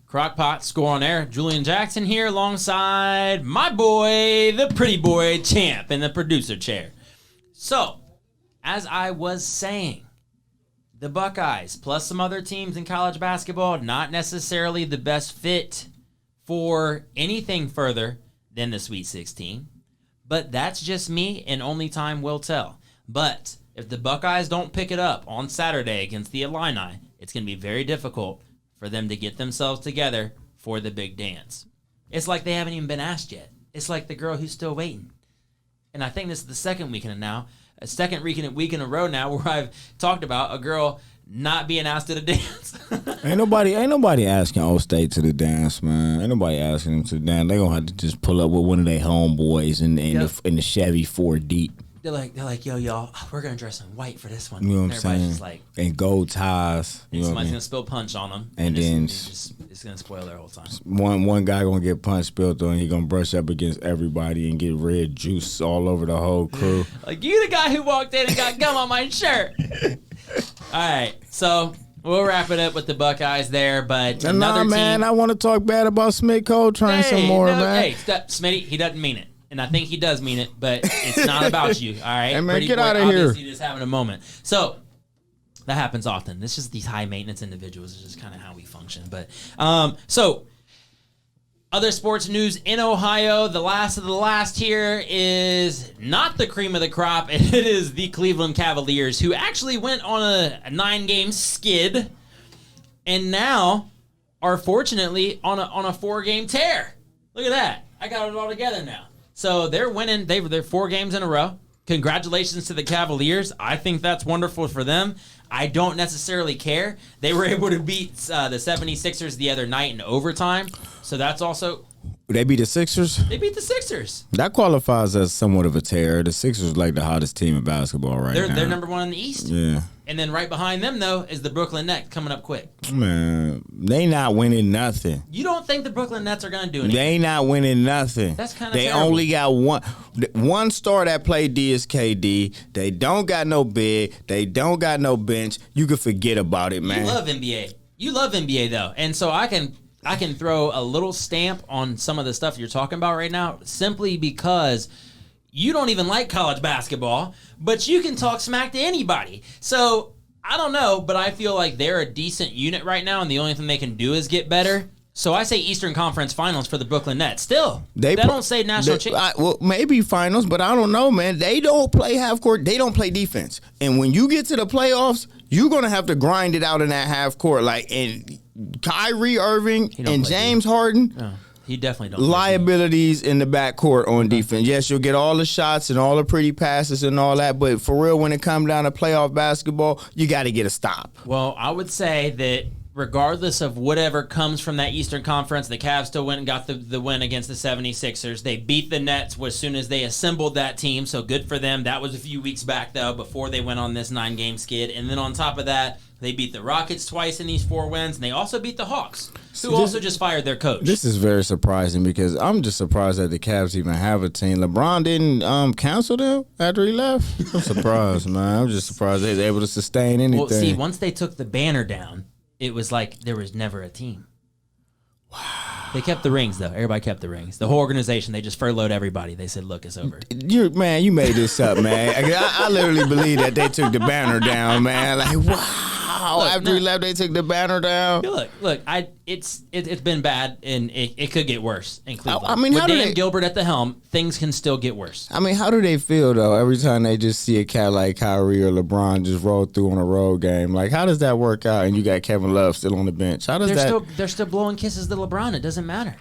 Crockpot, Score on Air. Julian Jackson here alongside my boy, the pretty boy champ in the producer chair. So, as I was saying, the Buckeyes, plus some other teams in college basketball, not necessarily the best fit for anything further than the Sweet 16. But that's just me, and only time will tell. But if the Buckeyes don't pick it up on Saturday against the Illini, it's going to be very difficult for them to get themselves together for the big dance. It's like they haven't even been asked yet. It's like the girl who's still waiting. And I think this is the second week in a row now where I've talked about a girl not being asked to the dance. Ain't nobody asking Old State to the dance, man. Ain't nobody asking them to the dance. They gonna have to just pull up with one of their homeboys in the Chevy 4 deep. They're like, yo, y'all, we're gonna dress in white for this one. You know what I'm Everybody's saying? just like, and gold ties. And somebody's gonna spill punch on them, and then it's gonna spoil their whole time. One guy gonna get punch spilled on. He gonna brush up against everybody and get red juice all over the whole crew. Like, you the guy who walked in and got gum on my shirt. All right, so we'll wrap it up with the Buckeyes there, but another man, team. I want to talk bad about Smith Coltrane some more, man. Hey, Smitty, he doesn't mean it. And I think he does mean it, but it's not about you, all right? Hey, man, Pretty get boy, out of here. Obviously just having a moment. So, that happens often. It's just these high-maintenance individuals. It's just kind of how we function. But so, other sports news in Ohio, the last of the last here is not the cream of the crop. It is the Cleveland Cavaliers, who actually went on a 9-game skid and now are fortunately on a 4-game tear. Look at that. I got it all together now. So they're winning. They're 4 games in a row. Congratulations to the Cavaliers. I think that's wonderful for them. I don't necessarily care. They were able to beat the 76ers the other night in overtime. So that's also... They beat the Sixers? They beat the Sixers. That qualifies as somewhat of a tear. The Sixers are like the hottest team in basketball now. They're number one in the East. Yeah. And then right behind them, though, is the Brooklyn Nets coming up quick. Man, they not winning nothing. You don't think the Brooklyn Nets are going to do anything? They not winning nothing. That's kind of They terrible. only got one star that played D is KD. They don't got no big. They don't got no bench. You can forget about it, man. You love NBA. You love NBA, though. And so I can throw a little stamp on some of the stuff you're talking about right now simply because you don't even like college basketball, but you can talk smack to anybody. So, I don't know, but I feel like they're a decent unit right now, and the only thing they can do is get better. So, I say Eastern Conference Finals for the Brooklyn Nets. Still, that don't say national championship. Well, maybe finals, but I don't know, man. They don't play half court. They don't play defense. And when you get to the playoffs, you're going to have to grind it out in that half court. And Kyrie Irving and James Harden. No, he definitely don't. Liabilities in the backcourt on defense. Yes, you'll get all the shots and all the pretty passes and all that, but for real, when it comes down to playoff basketball, you got to get a stop. Well, I would say that regardless of whatever comes from that Eastern Conference, the Cavs still went and got the win against the 76ers. They beat the Nets as soon as they assembled that team, so good for them. That was a few weeks back, though, before they went on this 9-game skid. And then on top of that, they beat the Rockets twice in these 4 wins, and they also beat the Hawks, who also just fired their coach. This is very surprising because I'm just surprised that the Cavs even have a team. LeBron didn't cancel them after he left. I'm surprised, man. I'm just surprised they were able to sustain anything. Well, see, once they took the banner down, it was like there was never a team. Wow. They kept the rings, though. Everybody kept the rings. The whole organization, they just furloughed everybody. They said, look, it's over. You made this up, man. I literally believe that they took the banner down, man. Like, wow. After he left, they took the banner down. Look, it's been bad, and it could get worse in Cleveland. I mean, with Dan Gilbert at the helm, things can still get worse. I mean, how do they feel, though, every time they just see a cat like Kyrie or LeBron just roll through on a road game? Like, how does that work out? And you got Kevin Love still on the bench. How does they're still blowing kisses to LeBron. It doesn't matter.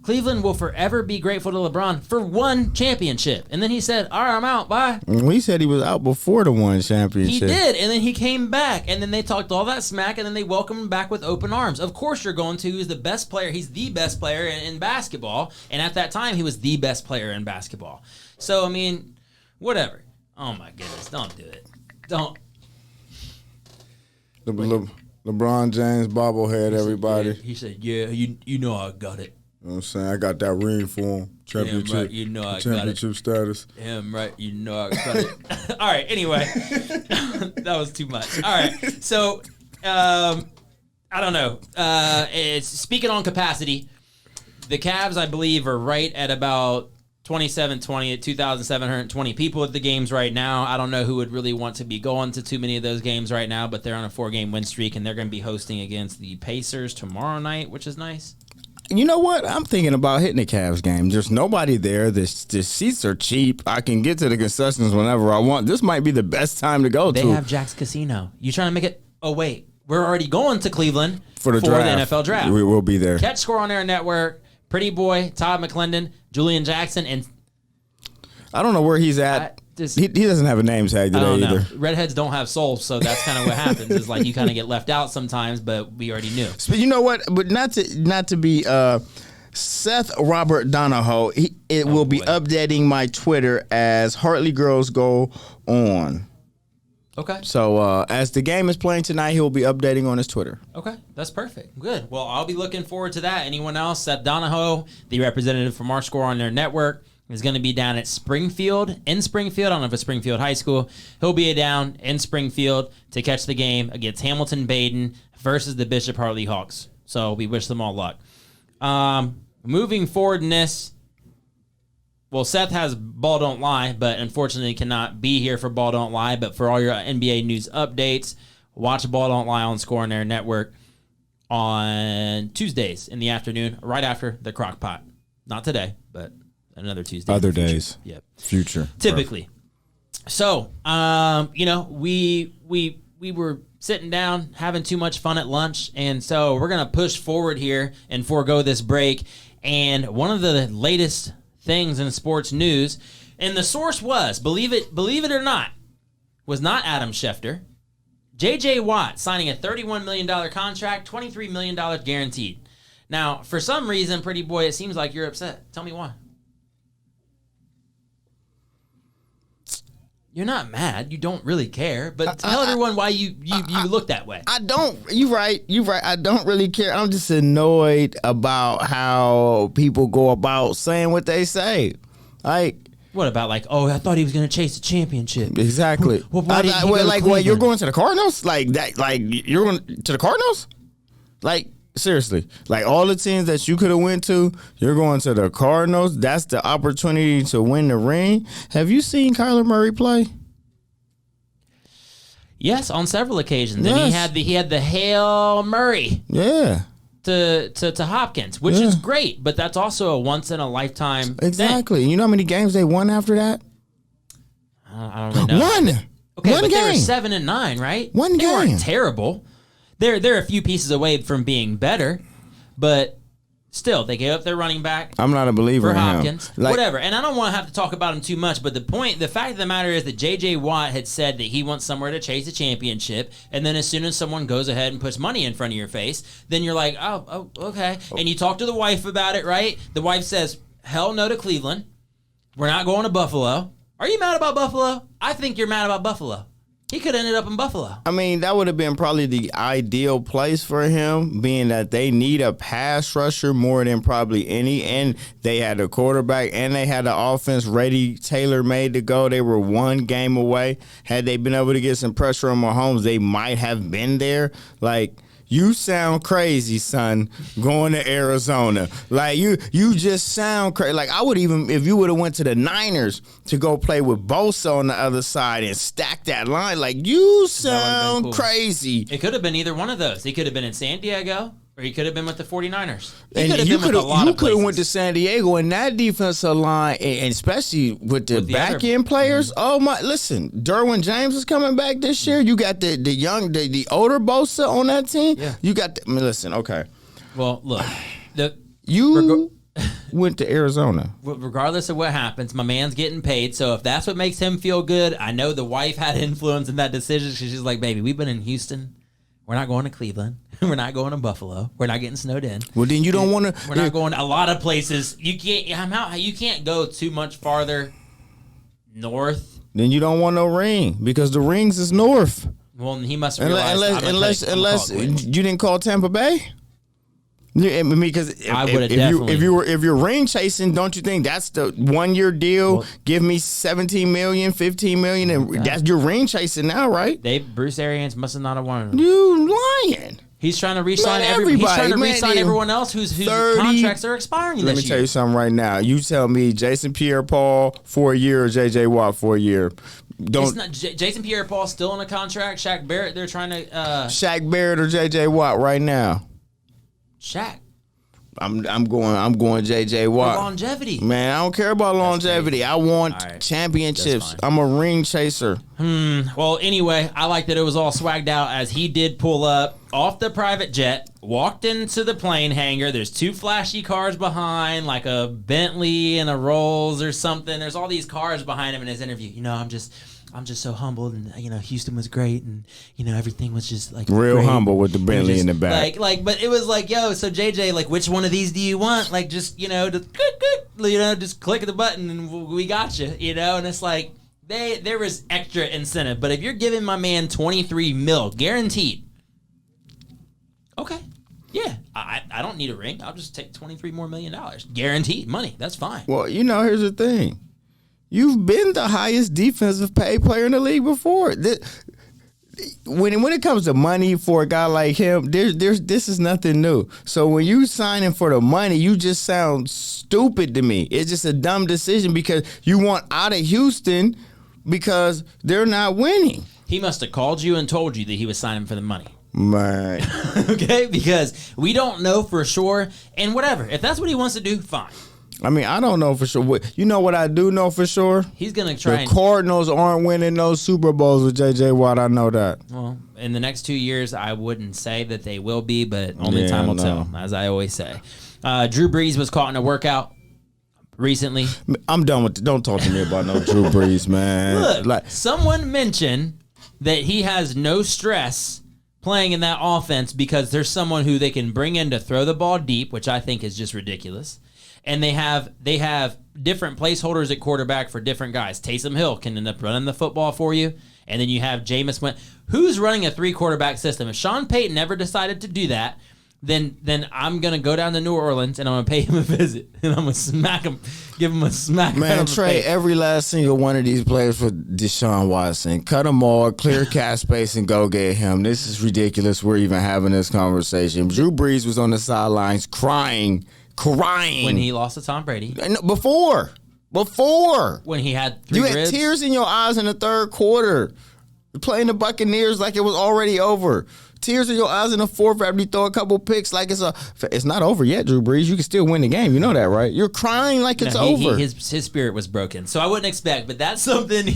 Cleveland will forever be grateful to LeBron for one championship. And then he said, all right, I'm out. Bye. Well, he said he was out before the one championship. He did. And then he came back. And then they talked all that smack. And then they welcomed him back with open arms. Of course you're going to. He's the best player. He's the best player in basketball. And at that time, he was the best player in basketball. So, I mean, whatever. Oh, my goodness. Don't do it. Don't. LeBron James bobblehead, everybody. He said, yeah, you know I got it. You know what I'm saying? I got that ring for him. Championship. Right, you know I championship status. Damn right, you know I got it. All right, anyway. That was too much. All right, so, I don't know. Speaking on capacity, the Cavs, I believe, are right at about 2,720 people at the games right now. I don't know who would really want to be going to too many of those games right now, but they're on a 4-game win streak, and they're going to be hosting against the Pacers tomorrow night, which is nice. You know what? I'm thinking about hitting the Cavs game. There's nobody there. The seats are cheap. I can get to the concessions whenever I want. This might be the best time to go to. They have Jack's Casino. You trying to make it? Oh, wait. We're already going to Cleveland for the NFL draft. We will be there. Catch Score on Air Network, Pretty Boy, Todd McClendon, Julian Jackson, and I don't know where he's at. He doesn't have a name tag today either. Redheads don't have souls, so that's kind of what happens. Is like you kind of get left out sometimes, but we already knew. But you know what? But not to be Seth Robert Donahoe. Will be updating my Twitter as Hartley Girls go on. Okay. So as the game is playing tonight, he will be updating on his Twitter. Okay, that's perfect. Good. Well, I'll be looking forward to that. Anyone else? Seth Donahoe, the representative from our Score on Their network, is going to be down at Springfield. I don't know if it's Springfield High School. He'll be down in Springfield to catch the game against Hamilton Baden versus the Bishop Hartley Hawks. So we wish them all luck. Moving forward in this, well, Seth has Ball Don't Lie, but unfortunately cannot be here for Ball Don't Lie. But for all your NBA news updates, watch Ball Don't Lie on Score on Their network on Tuesdays in the afternoon, right after the Crockpot. Not today, but another Tuesday. Other days. Yep. Future. Typically. Perfect. So, we were sitting down having too much fun at lunch, and so we're going to push forward here and forego this break. And one of the latest things in sports news, and the source was, believe it or not, was not Adam Schefter. J.J. Watt signing a $31 million contract, $23 million guaranteed. Now, for some reason, pretty boy, it seems like you're upset. Tell me why. You're not mad. You don't really care. But tell everyone why you look that way. I don't. You're right. I don't really care. I'm just annoyed about how people go about saying what they say. Like, what about I thought he was going to chase the championship. Exactly. Well, why did he go to Cleveland? You're going to the Cardinals? Like that? Like you're going to the Cardinals? Like seriously? Like all the teams that you could have went to, you're going to the Cardinals. That's the opportunity to win the ring. Have you seen Kyler Murray play? Yes, on several occasions. Yes. And he had the Hail Murray. Yeah. To Hopkins, which is great, but that's also a once in a lifetime Exactly. thing. You know how many games they won after that? I don't really know. One. Okay, One but game. they were 7-9, right? One they game. weren't terrible. They're a few pieces away from being better, but still, they gave up their running back. I'm not a believer for in Hopkins. him. Whatever. And I don't want to have to talk about him too much, but the fact of the matter is that J.J. Watt had said that he wants somewhere to chase a championship, and then as soon as someone goes ahead and puts money in front of your face, then you're like, oh, okay. And you talk to the wife about it, right? The wife says, hell no to Cleveland. We're not going to Buffalo. Are you mad about Buffalo? I think you're mad about Buffalo. He could have ended up in Buffalo. I mean, that would have been probably the ideal place for him, being that they need a pass rusher more than probably any. And they had a quarterback and they had the offense ready, tailor-made to go. They were one game away. Had they been able to get some pressure on Mahomes, they might have been there. Like, you sound crazy, son, going to Arizona. Like, you just sound crazy. Like, I would even, if you would have went to the Niners to go play with Bosa on the other side and stack that line, like, you sound cool. Crazy. It could have been either one of those. He could have been in San Diego, or he could have been with the 49ers. And you could have went to San Diego, and that defensive line, and especially with the back end players. Oh my! Listen, Derwin James is coming back this year. You got the older Bosa on that team. Yeah. You got. Listen, okay. Well, look, went to Arizona. Regardless of what happens, my man's getting paid. So if that's what makes him feel good, I know the wife had influence in that decision. She's like, baby, we've been in Houston. We're not going to Cleveland. We're not going to Buffalo. We're not getting snowed in. Well, then you don't want to. We're not going to a lot of places. You can't. You can't go too much farther north. Then you don't want no ring because the rings is north. Well, he must realize. Unless you didn't call Tampa Bay. I mean, because if you're ring chasing, don't you think that's the 1 year deal? Well, give me 17 million, 15 million, and that's your ring chasing now, right? Bruce Arians must have not have wanted him. You lying. He's trying to re-sign everybody. He's trying to re-sign everyone else whose contracts are expiring this year. Let me tell you something right now. You tell me Jason Pierre-Paul for a year or J.J. Watt for a year. It's not Jason Pierre-Paul still on a contract. Shaq Barrett, they're trying to Shaq Barrett or J.J. Watt right now. Shaq. I'm going J.J. Watt. For longevity. Man, I don't care about longevity. I want championships. I'm a ring chaser. Well, anyway, I like that it was all swagged out as he did pull up off the private jet, walked into the plane hangar. There's two flashy cars behind, like a Bentley and a Rolls or something. There's all these cars behind him in his interview. I'm just so humbled, and Houston was great, and everything was just like real great. Humble with the Bentley in the back. But it was like, yo, so JJ, like, which one of these do you want? Like, just just click the button and we got you, and it's like there was extra incentive. But if you're giving my man $23 million guaranteed, okay, yeah, I don't need a ring. I'll just take $23 million more guaranteed money. That's fine. Well, here's the thing. You've been the highest defensive paid player in the league before. When it comes to money for a guy like him, this is nothing new. So when you sign him for the money, you just sound stupid to me. It's just a dumb decision because you want out of Houston because they're not winning. He must have called you and told you that he was signing for the money. Man. Okay, because we don't know for sure. And whatever, if that's what he wants to do, fine. I mean, I don't know for sure. You know what I do know for sure? He's going to try. The Cardinals aren't winning those Super Bowls with J.J. Watt. I know that. Well, in the next 2 years, I wouldn't say that they will be, but only time will tell, as I always say. Drew Brees was caught in a workout recently. I'm done with it. Don't talk to me about no Drew Brees, man. Look, someone mentioned that he has no stress playing in that offense because there's someone who they can bring in to throw the ball deep, which I think is just ridiculous. And they have different placeholders at quarterback for different guys. Taysom Hill can end up running the football for you. And then you have Jameis Winston. Who's running a 3-quarterback system? If Sean Payton never decided to do that, then I'm going to go down to New Orleans and I'm going to pay him a visit. And I'm going to smack him, give him a smack. Man, trade every last single one of these players for Deshaun Watson. Cut them all, clear cap space, and go get him. This is ridiculous. We're even having this conversation. Drew Brees was on the sidelines crying. When he lost to Tom Brady. Before. When he had 3 You had ribs. tears in your eyes in the third quarter. Playing the Buccaneers like it was already over. Tears in your eyes in the fourth after you throw a couple picks like it's not over yet, Drew Brees. You can still win the game. You know that, right? You're crying like it's over. His spirit was broken. So I wouldn't expect, but that's something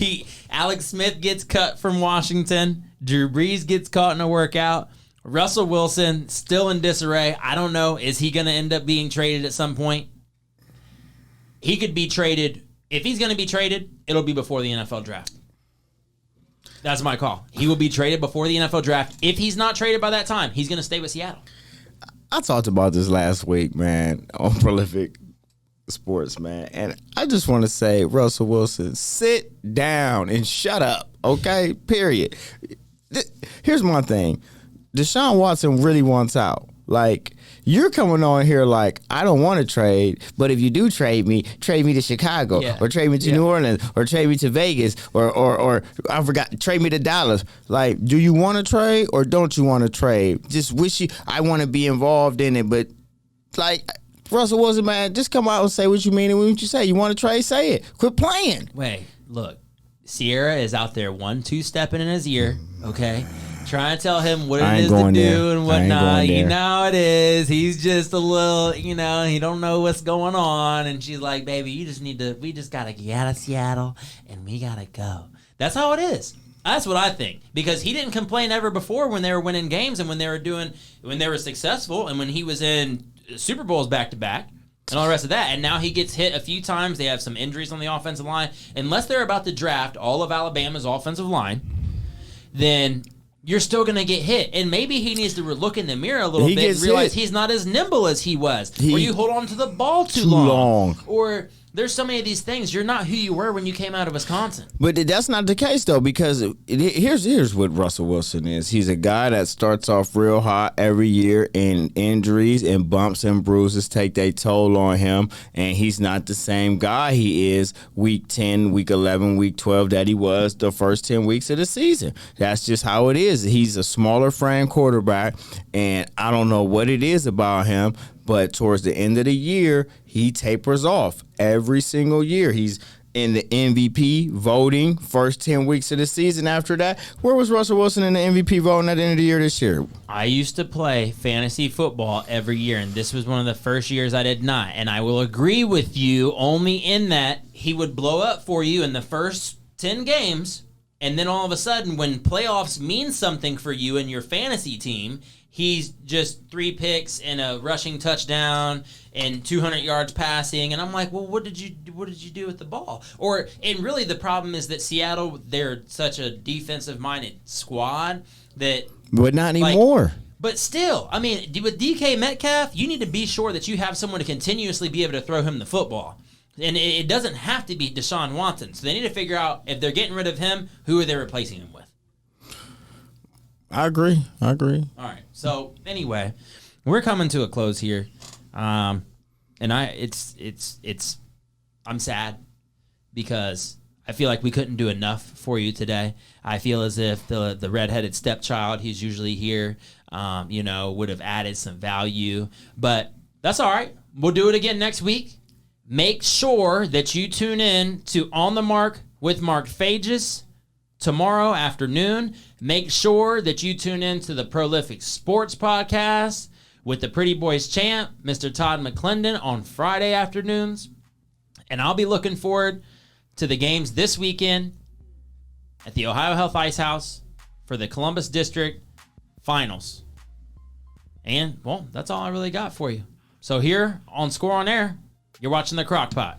Alex Smith gets cut from Washington. Drew Brees gets caught in a workout. Russell Wilson still in disarray. I don't know. Is he going to end up being traded at some point? He could be traded. If he's going to be traded, it'll be before the NFL draft. That's my call. He will be traded before the NFL draft. If he's not traded by that time, he's going to stay with Seattle. I talked about this last week, man, on Prolific Sports, man. And I just want to say, Russell Wilson, sit down and shut up, okay? Period. Here's my thing. Deshaun Watson really wants out. Like, you're coming on here like, I don't want to trade, but if you do trade me to Chicago, or trade me to New Orleans, or trade me to Vegas, or I forgot, trade me to Dallas. Like, do you want to trade or don't you want to trade? Just I want to be involved in it, but like, Russell Wilson, man, just come out and say what you mean and what you say. You want to trade, say it. Quit playing. Wait, look, Sierra is out there 1-2 stepping in his ear, okay? Trying to tell him what it is to do and whatnot. You know how it is. He's just a little, he don't know what's going on. And she's like, baby, we just got to get out of Seattle and we got to go. That's how it is. That's what I think. Because he didn't complain ever before when they were winning games and when they were successful and when he was in Super Bowls back-to-back and all the rest of that. And now he gets hit a few times. They have some injuries on the offensive line. Unless they're about to draft all of Alabama's offensive line, then you're still going to get hit. And maybe he needs to look in the mirror a little bit and realize he's not as nimble as he was. Or you hold on to the ball too long. Or there's so many of these things. You're not who you were when you came out of Wisconsin. But that's not the case, though, because here's what Russell Wilson is. He's a guy that starts off real hot every year, and injuries and bumps and bruises take their toll on him, and he's not the same guy he is week 10, week 11, week 12 that he was the first 10 weeks of the season. That's just how it is. He's a smaller frame quarterback, and I don't know what it is about him, but towards the end of the year, he tapers off every single year. He's in the MVP voting first 10 weeks of the season. After that, where was Russell Wilson in the MVP voting at the end of the year this year? I used to play fantasy football every year, and this was one of the first years I did not. And I will agree with you only in that he would blow up for you in the first 10 games, and then all of a sudden, when playoffs mean something for you and your fantasy team, he's just 3 picks and a rushing touchdown and 200 yards passing, and I'm like, well, what did you do with the ball? And really, the problem is that Seattle, they're such a defensive-minded squad that, but not anymore. But still, I mean, with DK Metcalf, you need to be sure that you have someone to continuously be able to throw him the football. And it doesn't have to be Deshaun Watson. So they need to figure out, if they're getting rid of him, who are they replacing him with? I agree. All right. So anyway, we're coming to a close here, and I'm sad because I feel like we couldn't do enough for you today. I feel as if the redheaded stepchild who's usually here, would have added some value, but that's all right. We'll do it again next week. Make sure that you tune in to On the Mark with Mark Fages tomorrow afternoon. Make sure that you tune in to the Prolific Sports Podcast with the Pretty Boys champ, Mr. Todd McClendon, on Friday afternoons. And I'll be looking forward to the games this weekend at the Ohio Health Ice House for the Columbus District Finals. And, well, that's all I really got for you. So here on Score on Air, you're watching the Crockpot.